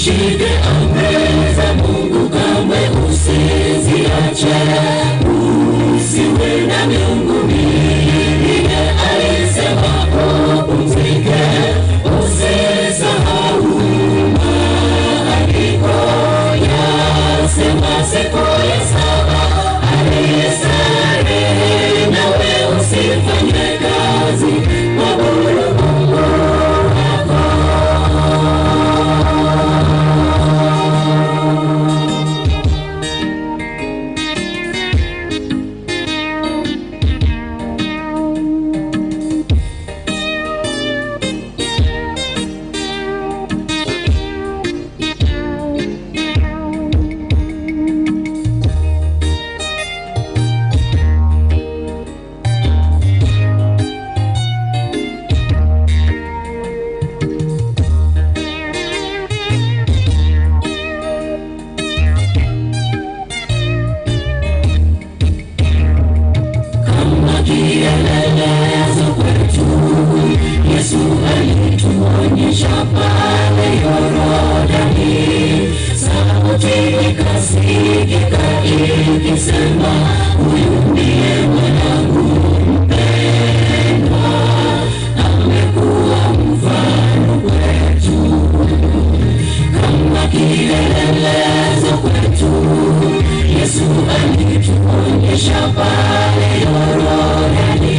Shike amri za Mungu kamwe usizi Zishika ikisema huyu ndiye mwanangu mpendwa, amekuwa mfano kwetu, kama kielelezo kwetu. Yesu alituonyesha pale Yorodani,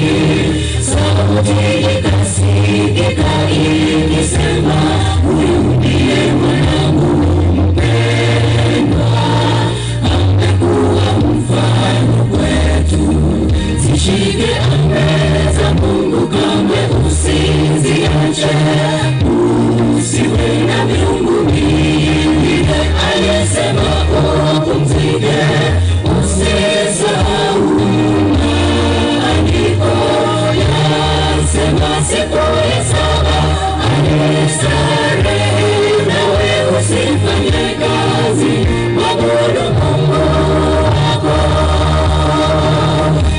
sauti ikasikika ikisema huyu ndiye mwanangu mpendwa, amekuwa mfano kwetu. Zishike amri za Mungu, kamwe usiziache, usiwe na miungu mingine. Aliyesema upumzike, usisahau maandiko yasema siku ya saba alistarehe, nawe usifanye kazi, mwabudu Mungu wako.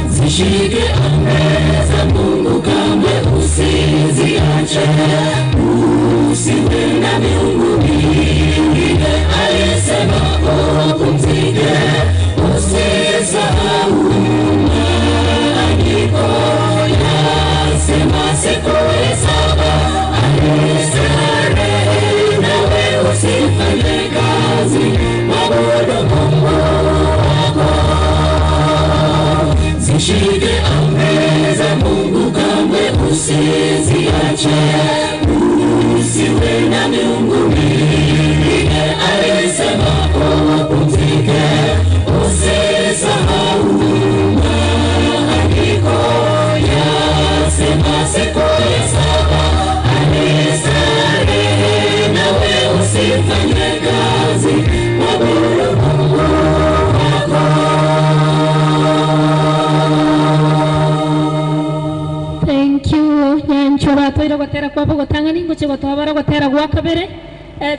Zishike amri za Mungu, kamwe usiziache, usiwe na miungu mingine. Aliyesema upumzike, usisahau maandiko yasema siku ya saba alistarehe, nawe usifanye kazi, mwabudu Mungu wako. Zishike amri za Mungu, kamwe usiziache, usiwe na miungu mingine. Aliyesema upumzike, usisahau maandiko yasema siku ya saba alistarehe, nawe usifanye kazi, mwabudu Mungu wako. Thank you. Nyancho batoira gotera kwabo gotangani ngoche gotwabara gotera gwa kabere.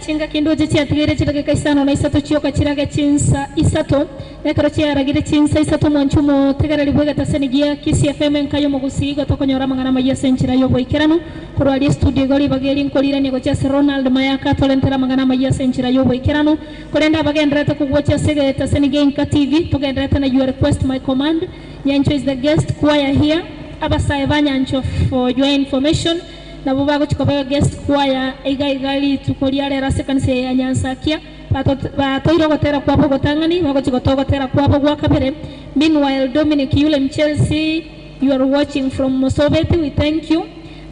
Chinga kindoje chiatigere chirage kaisano na isato chioka chirage chinsa isato nekaro chiaragire chinsa isato mwanchumo tegara libwega tasenigia Kisi FM nkayo mugusiga tokonyora mangana maya senchira yo boikerano kurwali studio goli bageli nkolira ni gocha Ronald Mayaka tolentera mangana maya senchira yo boikerano kolenda bagendreta kugwacha sege tasenigia nka TV togendreta na your request my command. Nyancho is the guest choir here. Abasai banyancho for your information. Na bubago chikobaga guest choir igali tukoliare rase kanise ya Nyansakia batoiro gotera kwabo gotangani bago chikoto gotera kwabo gwa kabere. Meanwhile Dominic yule Chelsea, you are watching from Mosoveti, we thank you.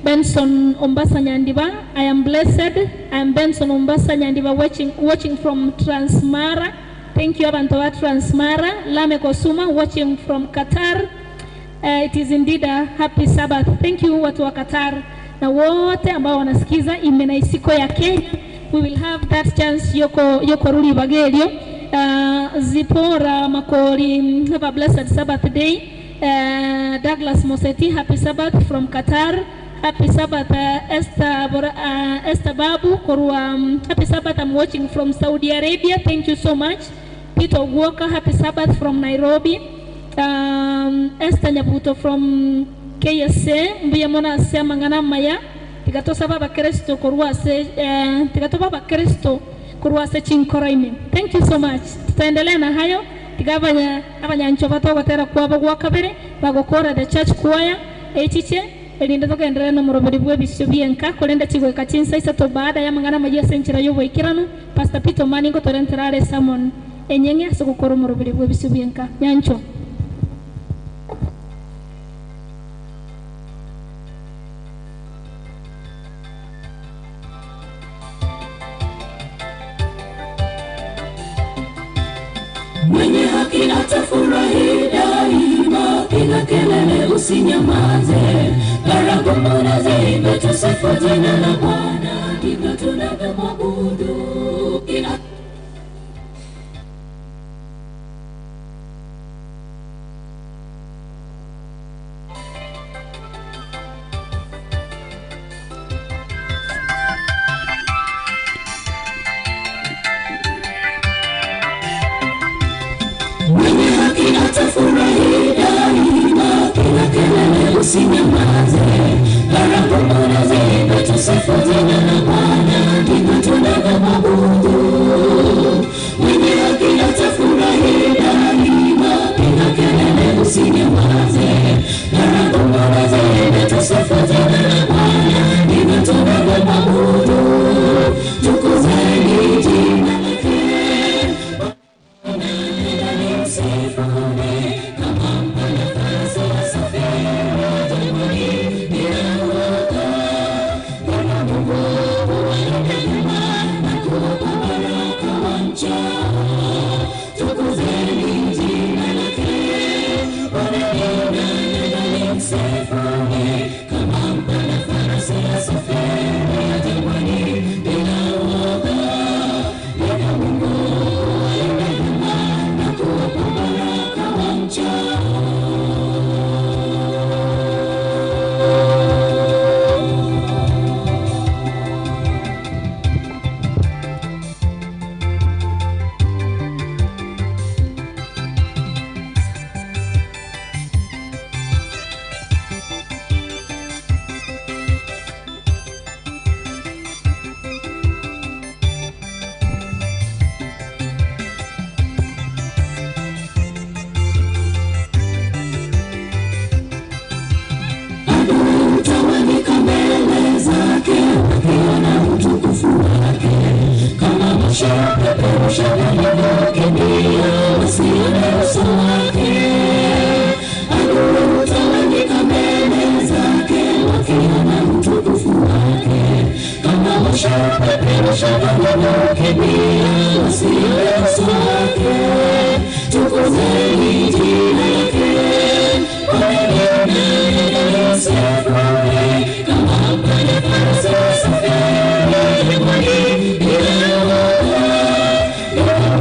Benson Ombasa Nyandiba, I am blessed. I am Benson Ombasa Nyandiba watching from Transmara. Thank you Abantoa Transmara. Lame Kosuma watching from Qatar. It is indeed a happy Sabbath. Thank you watu wa Qatar na wote ambao wanasikiza imenaisiko ya Kenya. We will have that chance yoko ruli bagelio. Zipora Makori, have a blessed Sabbath day. Douglas Moseti, happy Sabbath from Qatar. Happy Sabbath Esther Babu Korua, happy Sabbath, I'm watching from Saudi Arabia. Thank you so much. Peter Walker, happy Sabbath from Nairobi. Esther Nyabuto from KSA, Mbiyamona se mangana maya. Tigato Baba Kristo Korua se Tigato Baba Kristo Korua se Chinkoraimi. Thank you so much. Tutaendelea na hayo. Tigabanya abanyancho bato gotera kwabo gwa kabere bagokora the church choir echiche elinda togendera no muroberi bwe bisobienka kolenda chigwe kachinsa isato baada ya mangana maya senchira yo boikirano Pastor Peter Maningo torenterare Samon enyenge asokokoro muroberi bwe bisobienka nyancho. Mwenye haki atafurahi daima, piga kelele usinyamaze, baragumu na ziimbe tusifu jina la Bwana, ndivyo tunavyomwabudu kila atafurahi daima, piga kelele usinyamaze, baragumu na ziimbe tusifu jina la Bwana, ndivyo tunavyomwabudu. Mwenye haki atafurahi daima. washapeperusha walivyokimbia wasione uso wake. Adui hutawanyika mbele zake wakiona utukufu wake. Kama washapeperusha walivyokimbia wasione uso wake. Tukuzeni jina lake kwa neema isiyofurahi. Kama mpanda farasi wasafiri jangwani bila woga.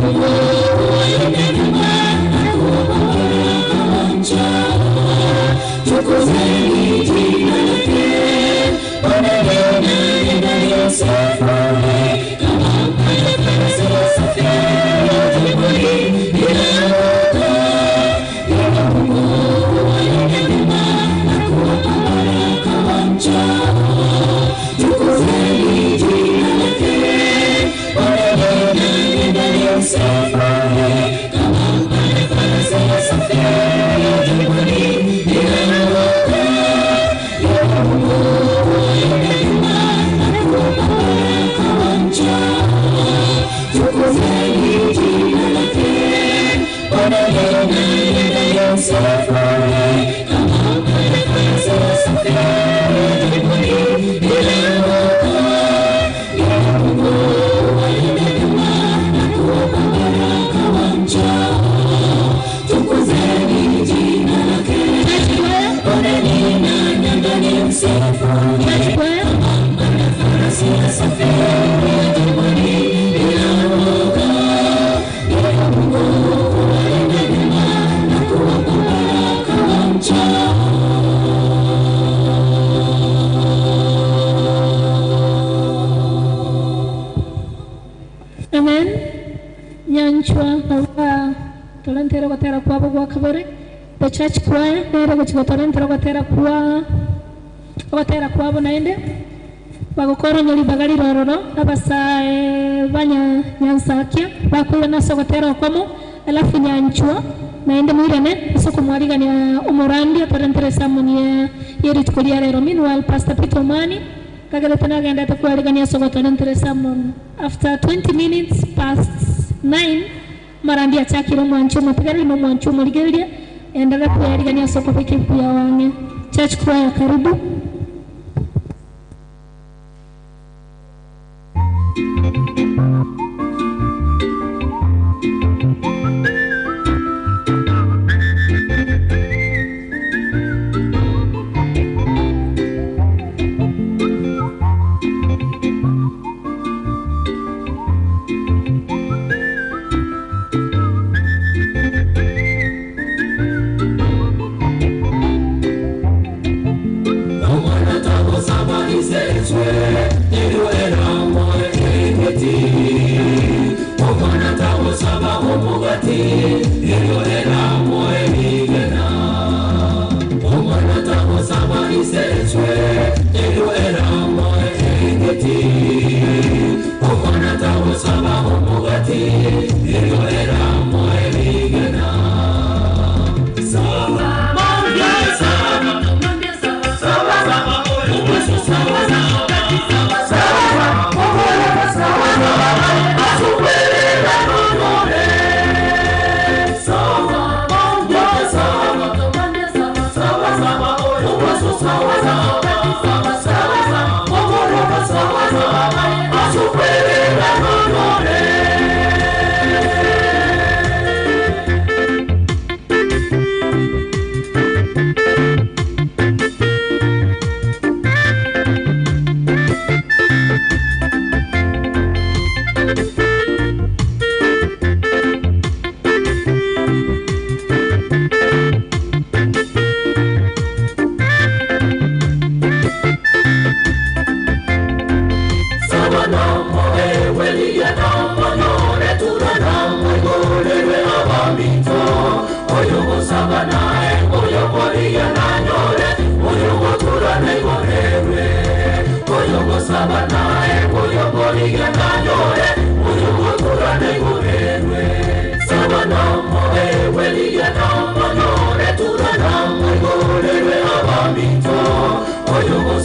Mungu waende nyuma na kuwakomboa kama njaa. Tukuzeni jina lake kwa neema isiyofurahi. Kama mpanda farasi wasafiri jangwani bila woga. Mungu waende nyuma na kuwakomboa kama njaa. Tukuzeni jina lake kwa neema isiyofurahi. Kama mpanda farasi wasafiri jangwani bila woga. Mungu waende nyuma na kuwakomboa kama njaa. Tukuzeni jina lake kwa neema isiyofurahi. Kama mpanda farasi wasafiri jangwani bila woga. Mungu waende nyuma na kuwakomboa kama njaa. Tukuzeni jina lake kwa neema isiyofurahi. Kama mpanda farasi wasafiri jangwani bila woga. Mungu waende nyuma na kuwakomboa kama njaa. Amen. Nyanchwa kwa tolentero gotera kwa bwa kabere. The church choir nere go tolentero gotera kwa bonaende. Bagokoro nyoli bagali rororo abasae banya nyansakia bakuye naso gotera komo alafu nyanchwa naende mwirane soko mwarigania umorandi tolentero samunia yeri tukulia rero meanwhile Pastor Peter Mani kagere tena genda tukuarigania soko tolentero samon after 20 minutes past 9 marandi achakiro mwancho mapigari no mwancho muligeria endele kuarigania soko peke pia wange church choir karibu.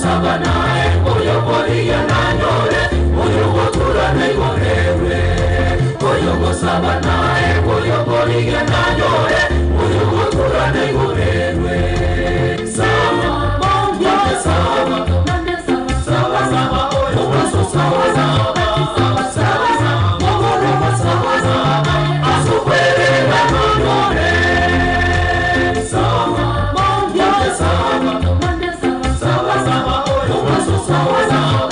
Sabanae, oyo boria na nyore, oyo botura na igorere. sawa nae huyo boliga na nyore huyo wakura na igurerwe sawa monge sawa sawa sawa oyo waso sawa sawa sawa sawa mogoro sawa sawa asukwere na nyore sawa monge sawa sawa sawa oyo waso sawa sawa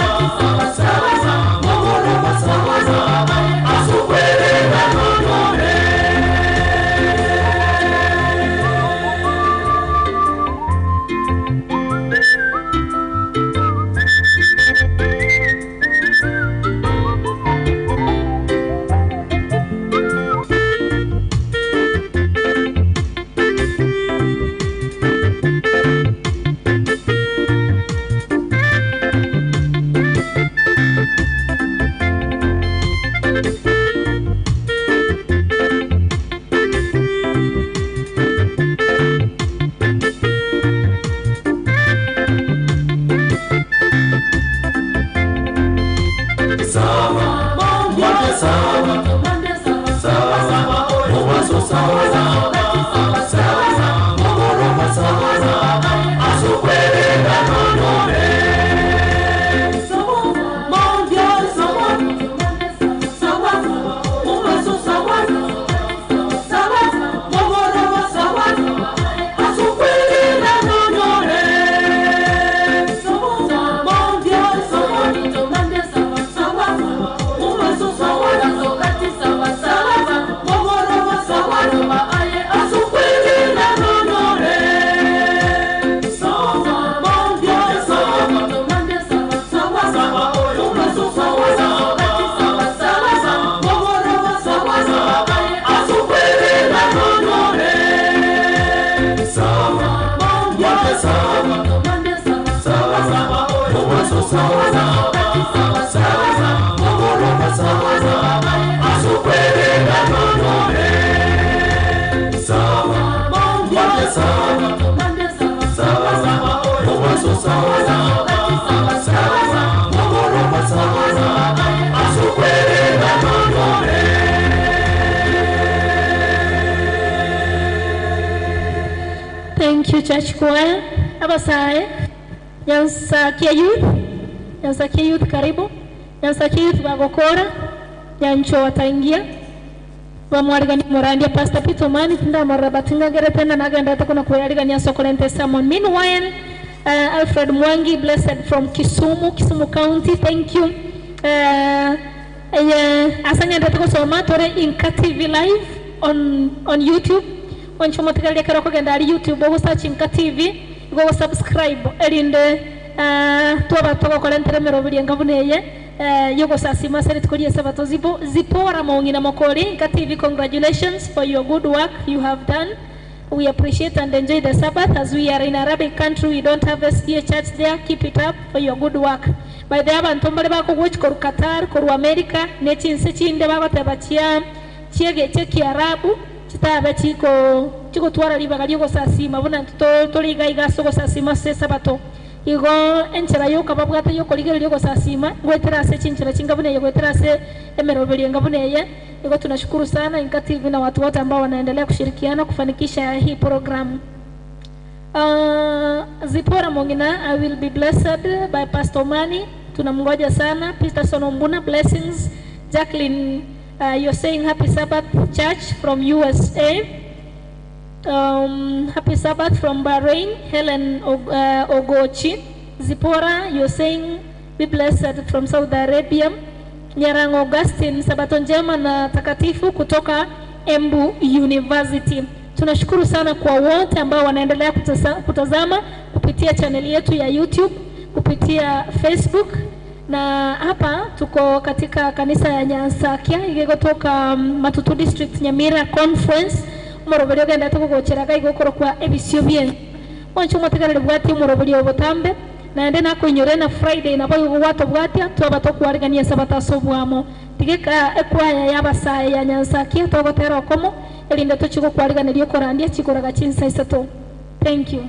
sawa sawa mogoro sawa sawa asukwere na nyore Thank you, Church Choir. Abasaye. Nyansakia Youth. Nyansakia Youth karibu. Nyansakia Youth bagokora. Nyancho wataingia. Bamwarigani morandia Pastor Peter Mani tinda marabatinga geretena nagenda takuna kuyarigani sokolente Salmon. Meanwhile, Alfred Mwangi, blessed from Kisumu County. Thank you. Asanya ndatuko soma tore Inka TV live on YouTube. Wanchoma tikali kero ko gendari YouTube go search Inka TV go subscribe elinde toba toko kolentere merobiri ngabuneye yogo sasima sere tukoliye sabato zipora maungina makori Inka TV. Congratulations for your good work you have done. We appreciate and enjoy the Sabbath. As we are in Arabic country, we don't have a SDA church there. Keep it up for your good work. By the way, Antombale bako watch koru Qatar, koru America, nechi nsechi inde bako tabachia chiege cheki Arabu, chita chiko tuara liba galiyo sasi mabuna toli gaiga soko sasi mase Sabato. Igo enchera yo kababwata yo koligero liyo sasi ma gwetera se chinchera chingabune yo gwetera se emerobeli ngabune ye. Igo tunashukuru sana Inka TV na watu wote ambao wanaendelea kushirikiana kufanikisha hii program. Zipora Mongina, I will be blessed by Pastor Mani. Tunamngoja sana. Peterson Ombuna, blessings. Jacqueline, you're saying happy Sabbath church from USA. Happy Sabbath from Bahrain. Helen Ogochi. Zipora, you're saying be blessed from Saudi Arabia. Nyarang Augustine, Sabato njema na takatifu kutoka Embu University. Tunashukuru sana kwa wote ambao wanaendelea kutazama kupitia channel yetu ya YouTube, kupitia Facebook, na hapa tuko katika kanisa ya Nyansakia igekutoka Matutu District Nyamira Conference. Umurobelio genda tukugocheraga igokoro kwa ebisio bien. Wanchu mutegarire bwati umurobelio botambe na ende nako inyorena Friday na boyo wato bwatia tuba tokwarigania Sabata sobwamo. Tigeka ekwaya yabasaye ya Nyansakia togotera komo elinde tochiko kwariganiryo korandia chikoraga chinsa isato. Thank you.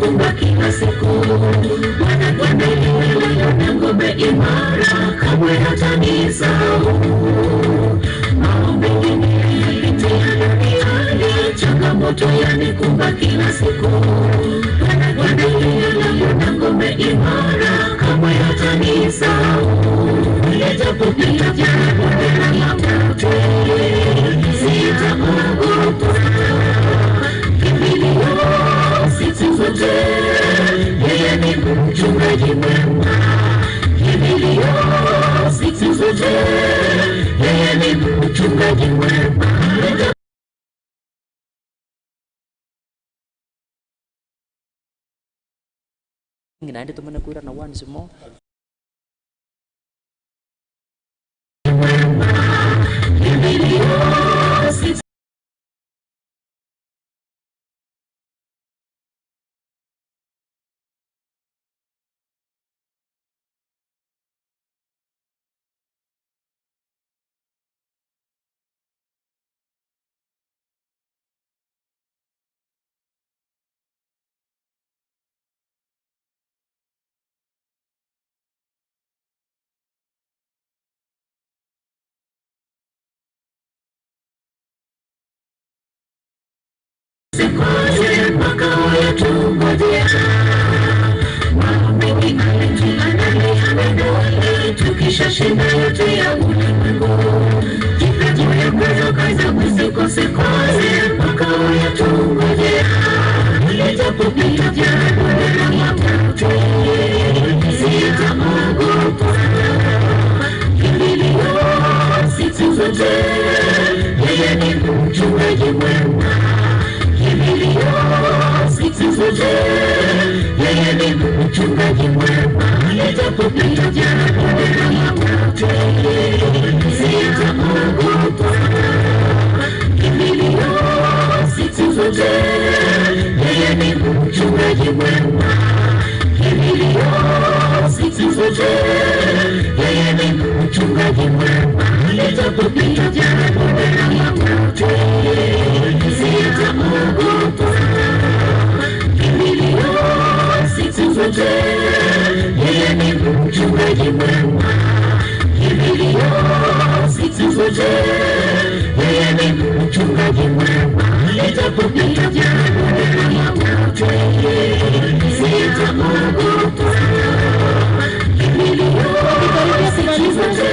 yanikumba kila siku. Bwana liwe na ngome imara, kamwe hatanisahau. Maombi nimepitia duniani, changamoto yanikumba kila siku. Bwana liwe na ngome imara, kamwe hatanisahau. Nijapopita jaribu na mauti, sitaogopa. Kimbilio siku zote, yeye ni mchungaji mwema. Kimbilio siku zote, yeye ni mchungaji mwema. Nginaenda tumana kuira na once more. Sikose makao yetu ngojea. Maombi yanatuandalia tukishashinda yote ya ulimwengu. Jipe moyo nguvu, kaza usikose makao yetu ngojea. Nijapopita jaribu na mauti, sitaogopa. Kimbilio siku zote, yeye ni mchungaji mwema. Kimbilio siku zote, yeye ni mchungaji mwema. Nijapopita jaribu na mauti, sitaogopa. Kimbilio siku zote, yeye ni mchungaji mwema. Kimbilio siku zote, yeye ni mchungaji mwema. Nijapopita jaribu na mauti, sitaogopa. Kimbilio siku zote, yeye ni mchungaji mwema. Kimbilio siku zote, yeye ni mchungaji mwema. Nijapopita jaribu na mauti, sitaogopa. Kimbilio siku zote,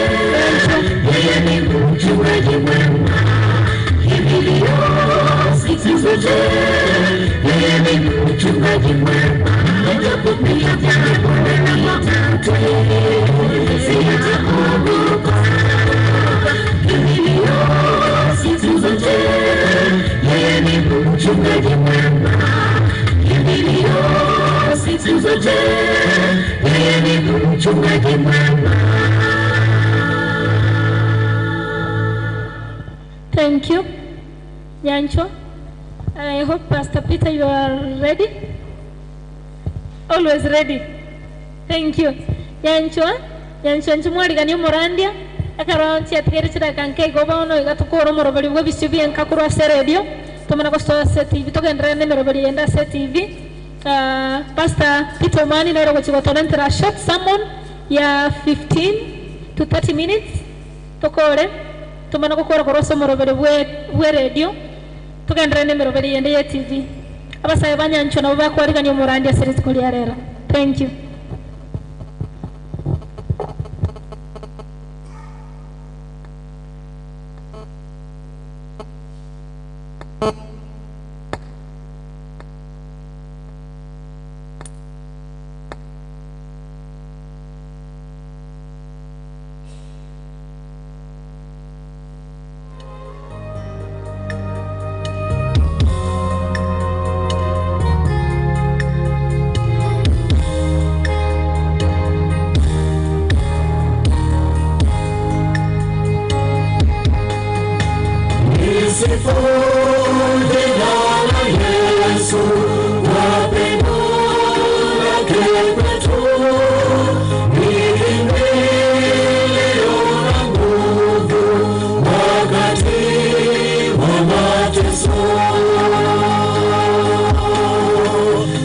yeye ni mchungaji mwema. Kimbilio siku zote, yeye ni mchungaji mwema. Nijapopita jaribu na mauti, sitaogopa. Kimbilio siku zote, yeye ni mchungaji mwema. Kimbilio siku zote, yeye ni mchungaji mwema. Thank you, Yancho. I hope Pastor Peter you are ready. Always ready. Thank you. Yancho nchumwali ganyo morandia. Akaronchi atigerichira kanke goba ono igatukoro morobali bwo bisubi enkakuru se radio. Tomana kosto se TV to gendrene morobali enda se TV. Pastor Peter Mani na rogo chigotonentera short sermon ya 15 to 30 minutes. Tokore tomana kokora koroso morobali bwe radio. Tugendrene morobali enda ya TV. Abasaya banyancho na baba kwali ganyo morandia series koliarera. Thank you.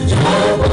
Jump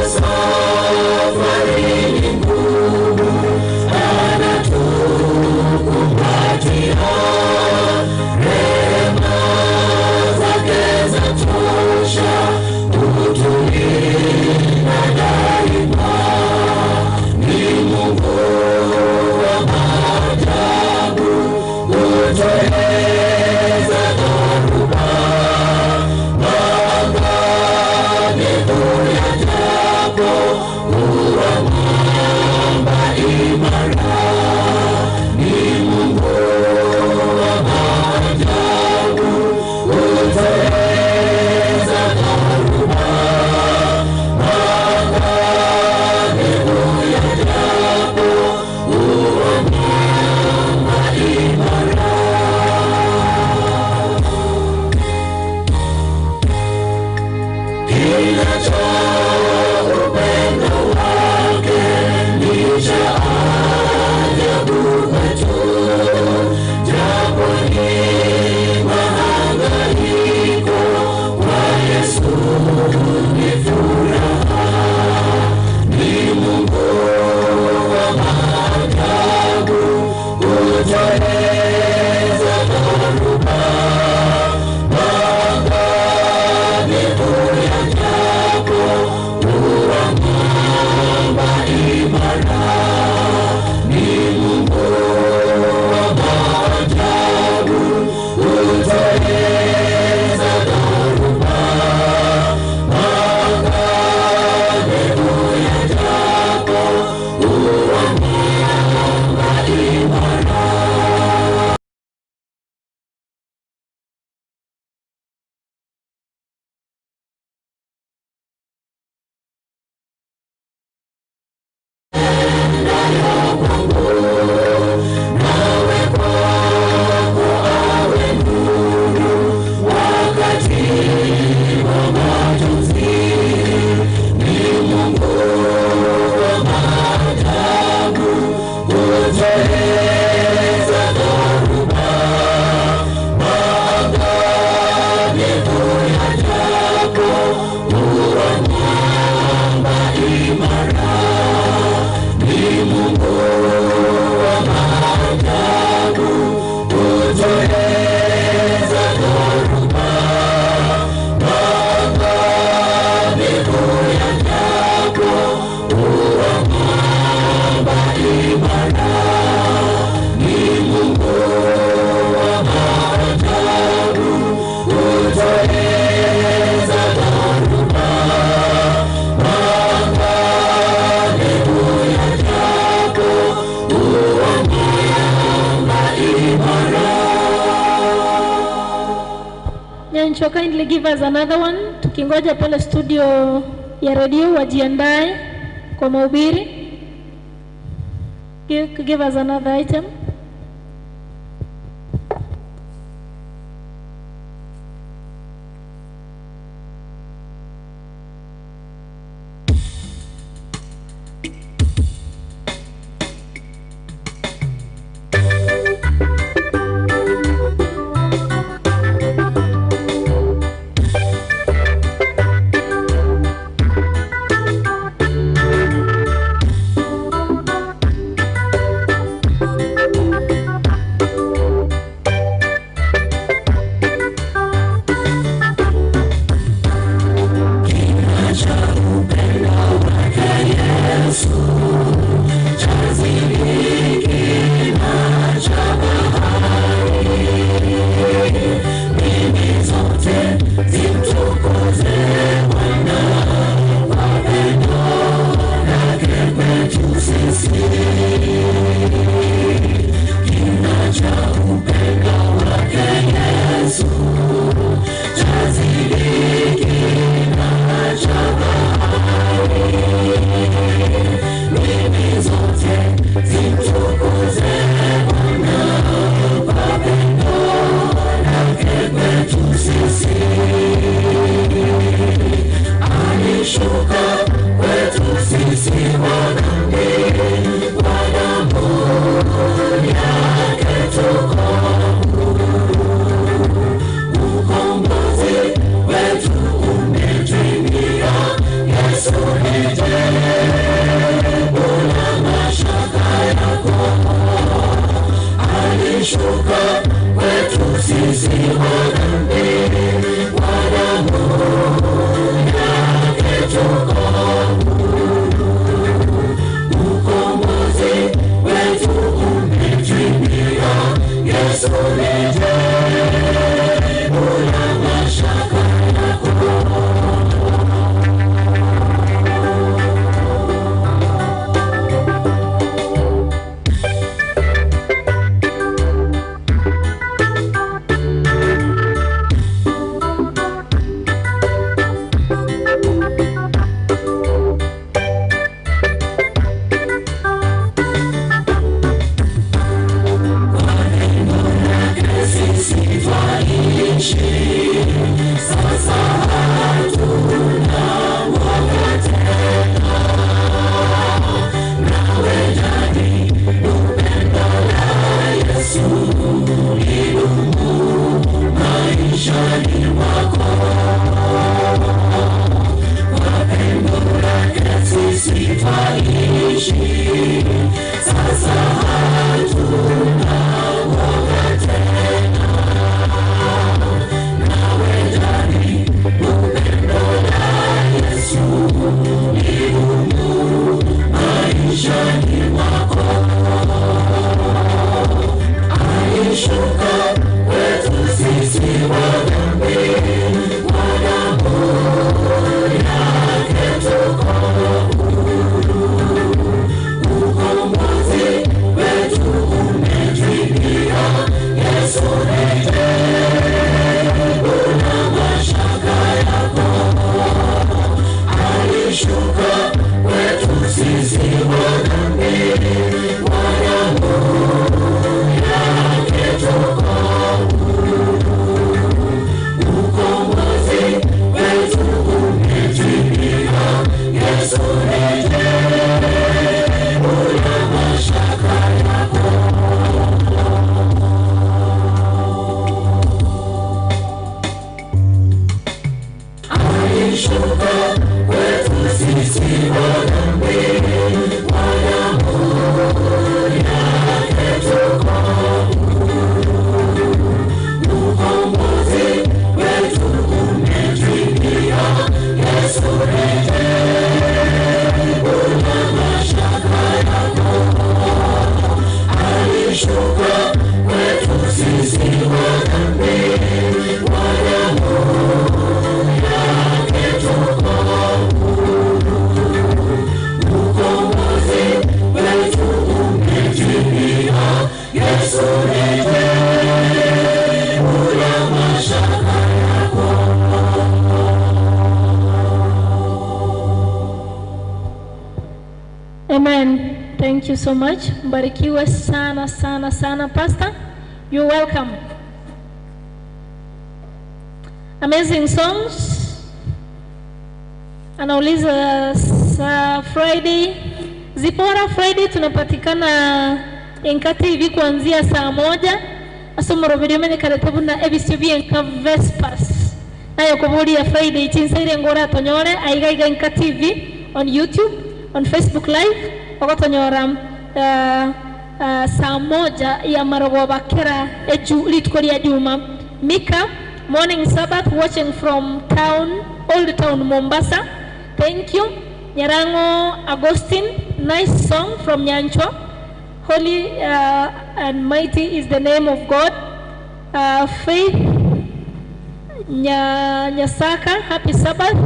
Encho, kindly give us another one. Tukingoja pale studio ya radio wajiandae kwa mahubiri. Give us another item. Yesu ni ule mashaka yako. you so much. Mbarikiwe sana sana sana Pastor. You're welcome. Amazing songs. Anauliza Friday. Zipora Friday tunapatikana Enka TV kuanzia saa 1. Asomoro video mene karatabu na ebisyo Enka Vespers. Nayo kuburi ya Friday chinsaire ngora tonyore aiga Enka TV on YouTube, on Facebook Live. Wakatonyora saa 1 ya marogo bakera litkolia juma. Mika Morning Sabbath watching from Old Town Mombasa. Thank you. Nyarango Agustin, nice song from Nyancho. Holy and mighty is the name of God. Faith Nyasaka, happy Sabbath.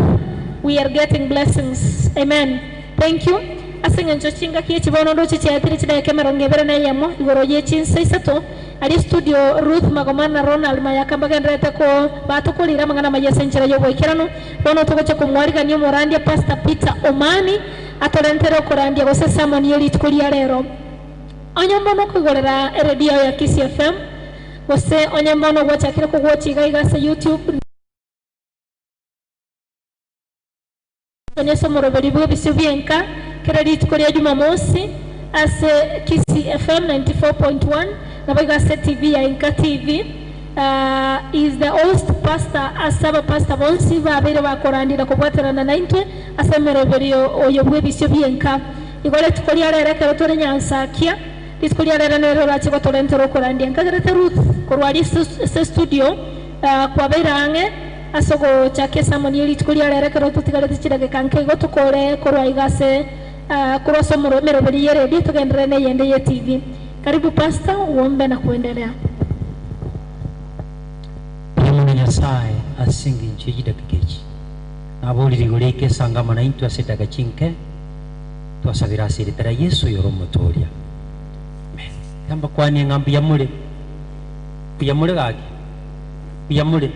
We are getting blessings. Amen. Thank you. Asenga chochinga kiye chibono ndo chiche atiri chida kamera ngebere na yamo igoroje chinsa isato ali studio Ruth Magomana Ronald mayakamba gendrete ko batukolira mangana mayesenchera yo boikirano bono tokoche kumwalika niyo morandia Pastor Peter Omani atolentero korandia gose Simon yeli tukolia lero onyambono kugorera radio ya Kiss FM gose onyambono gwachakira kugwochi gaigasa YouTube Onyeso morobelibu bisubienka credit korea Jumamosi as Kiss FM 94.1 Navigase TV ya Enka TV is the host pastor asaba Pastor Bonsi babere bakorandira kubwaterana naintwe asemero berio oyobwe bisubienka igole tukolia lera kerotore nyansakia tukolia lera nero rachi gotolentero korandia nkagerete Ruth korwali studio kwa berange asogo chake samonieli tukulia lera kero tutigale tichirage kanke gotukore korwa igase kuroso mero bali yere di tugendere ne yende ye TV. Karibu Pastor, uombe na kuendelea. Pemona Nyasaye asingi nchiji dakikeji. Naboli rigoleke sangama na intu asetaga chinke. Tuasabira asiri tera Yesu yoromo toria. Amen. Kamba kwani ngambi yamule. Yamule gaki. Yamule.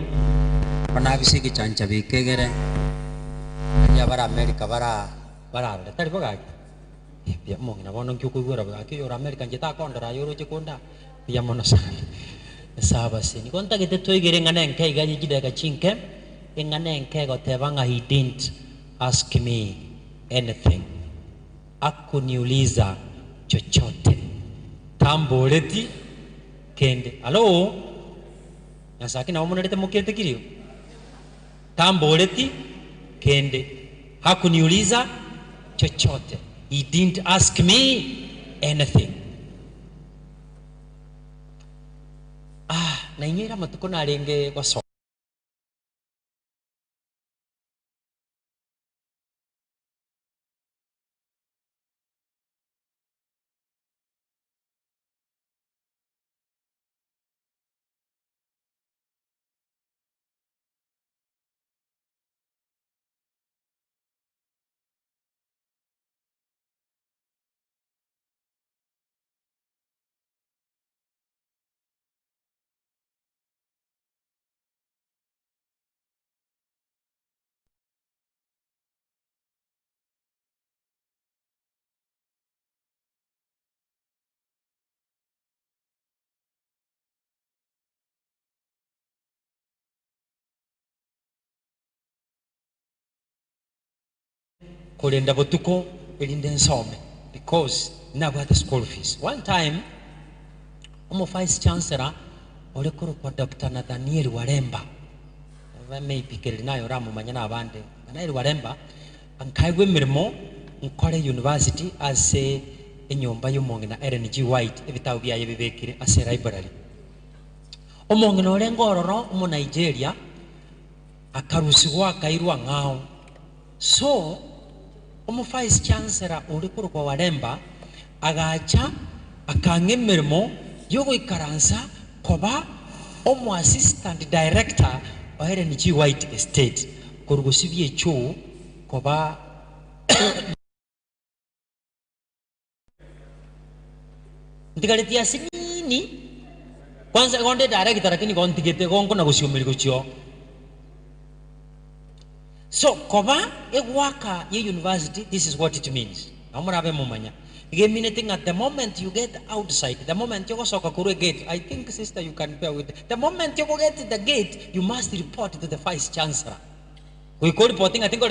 Panabisiki chancha bikegere ya bara America bara tari bagaki pia mongina bono kyuko gura bagaki yo America njeta kondara yoro chikunda pia mono saba sini konta kete toigere ngane nke igaji jideka chinke ngane nke gotebanga he didn't ask me anything akuniuliza chochote tamboleti kende hello nasaki na umonelete mukirete kilio tamboleti kende hakuniuliza chochote. He didn't ask me anything. Na inyira matuko na renge kwa so kulenda botuko elinde nsome because never had the school fees. One time vice chancellor olekoro kwa Dr. Nathaniel Waremba maybe kelinayo ramu manyana abande Nathaniel Waremba ankaigwe mirimo nkore university as enyomba y'omonge na Ellen G. White ebitabu byaye bibekire as a library omonge no lengororo mu Nigeria akarusigwa akairwa ngao so vice chancellor olekoro kwa Waremba agacha akangemermo yogo ikaransa koba assistant director wa Ellen G. White Estate kurugusibye cho koba ndigaletia sinini kwanza gonde director lakini kontigete gongo na gusiomeli guchio so koba egwaka ye university. This is what it means amura abe mumanya Meaning at the moment you get outside, the moment you go soka kuru gate, I think sister you can bear with it. The moment you go get to the gate, you must report to the vice chancellor. We call reporting, I think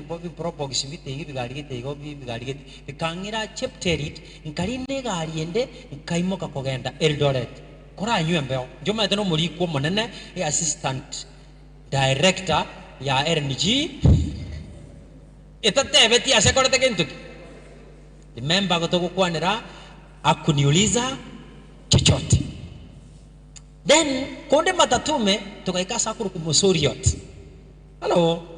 Bobby Propox with the Vigadi, Gobi Vigadi, the Kangira chapterit, in Karine Gariende, Kaimoka Koganda, Eldoret. Kora Yumbel, Jomatano Murico Monene, assistant director, Ya RNG. It's a Teveti, a second again to the member of Tokuanera, Akuniuliza, Chichot. Then, Konde Matatume, Tokaikasakuru Mosoriot. Hello.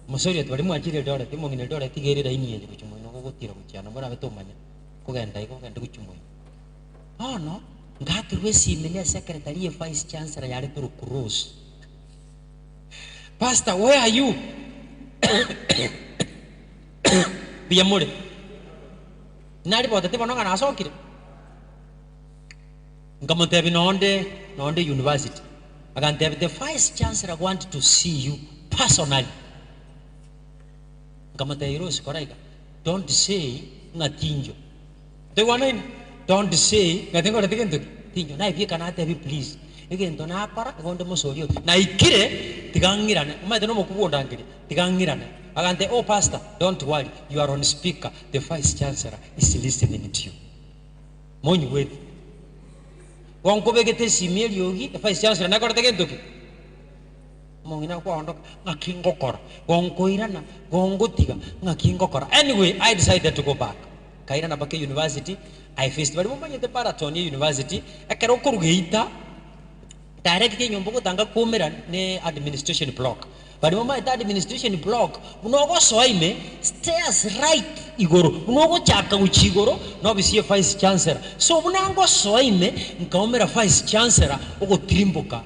Musori twari mwakire dora timo ngine dora tigerera iniyende kuchumo no gutira mucyana muri abetomanya kugenda kuchumo no ngakirwe simile secretary vice chancellor yari turu cross. Pastor, where are you? Biyamure nari bota te banonga nasokire ngamontebi nonde university agantebi the vice chancellor want to see you personally. Don't say ngatinjo. They want in. Don't say ngatingo tinjo. Na if cannot have please. Again, don't have para. Going to Mosorio. Na ikire tigangirane. Umay no mokubo dangiri. Tigangirane. Agante. Oh pastor, don't worry. You are on speaker. The vice chancellor is listening to you. Money wait. Wonko begete simil yogi. The vice chancellor na kora tegentoki. Mongina ko ondok ngakingo kor gongko irana gongo tiga ngakingo kor. Anyway, I decided to go back kaira na bake university. I faced bari mumanye te Paratoni University ekero kurugeita direct nyombo ko tanga komera ne administration block bari mumanye ta administration block unogo soime stairs right igoro unogo chaka uchigoro no bisiye vice chancellor so unango soime nkaomera vice chancellor uko trimboka.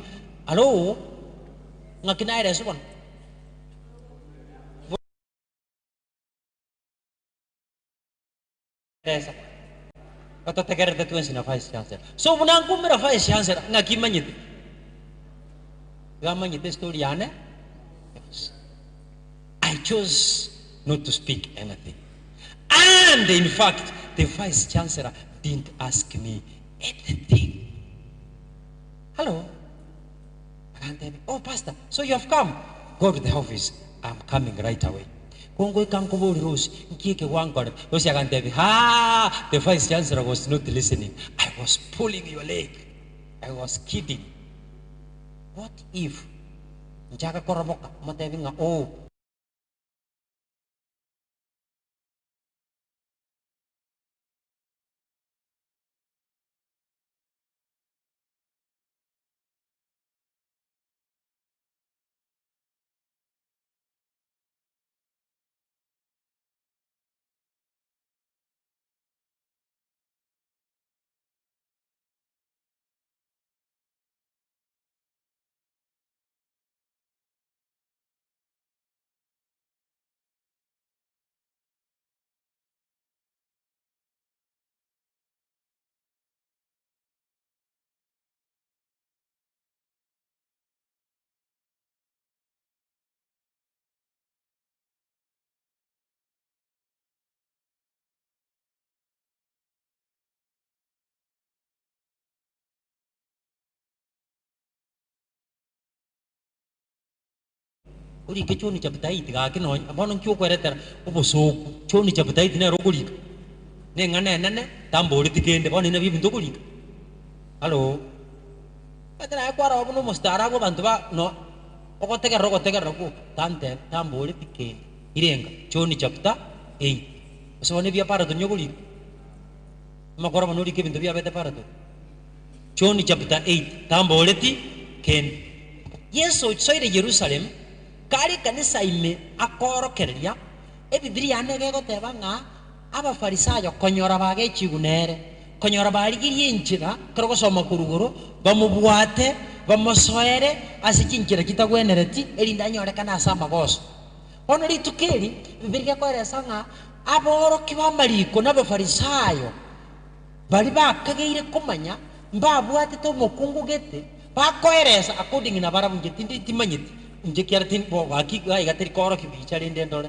Hello ngakina ere subon esa kata tegere de tuan sina vice chancellor so bunang kumera vice chancellor ngakimanyite gamanyite story ane. I chose not to speak anything, and in fact the vice chancellor didn't ask me anything. Hello. Oh pastor, so you have come. Go to the office. I'm coming right away. Kongo kankobo rose nkike wangor. Rosi agantebi. Ha, the vice chancellor was not listening. I was pulling your leg. I was kidding. What if njaka koroboka matebi nga oh uri ke choni chabutai tiga ke no abono kyo kweretera oboso choni chabutai tine rogulika ne ngane nane tambori tikende bono ne bibi ndogulika. Hello atana kwara obono mostara go bantu ba no okotega rogo tante tambori tikende irenga choni chabuta so ne bia para to nyogulika makora manuri ke bintu bia bete para to choni chabuta 8 tambori tikende. Yesu soire Jerusalem kari kanisa ime akorokereria ebibilia nege goteba nga abafarisayo konyora bage chigunere konyora barigirie inchira koro gosoma kuruguru bamubwate bamosoere asikinkira kitagwenereti erinda anyorekana asa amagoso bono ritukeri bibiri gekweresa ng'a aboroki b'amariko n'abafarisayo bari bakageire kumanya mbabwatete omokungu gete bakoeresa according na barabungeti nditimanyeti nje kiara tin bo gaki gateri koroki bicha rinde ndore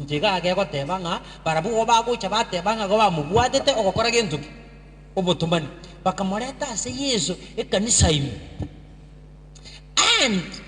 nje gage goteba ng'a barabu bagocha bateba ng'a go bamubwatete ogokora gentuki obotumani bakamoreta ase Yesu ekanisa ime and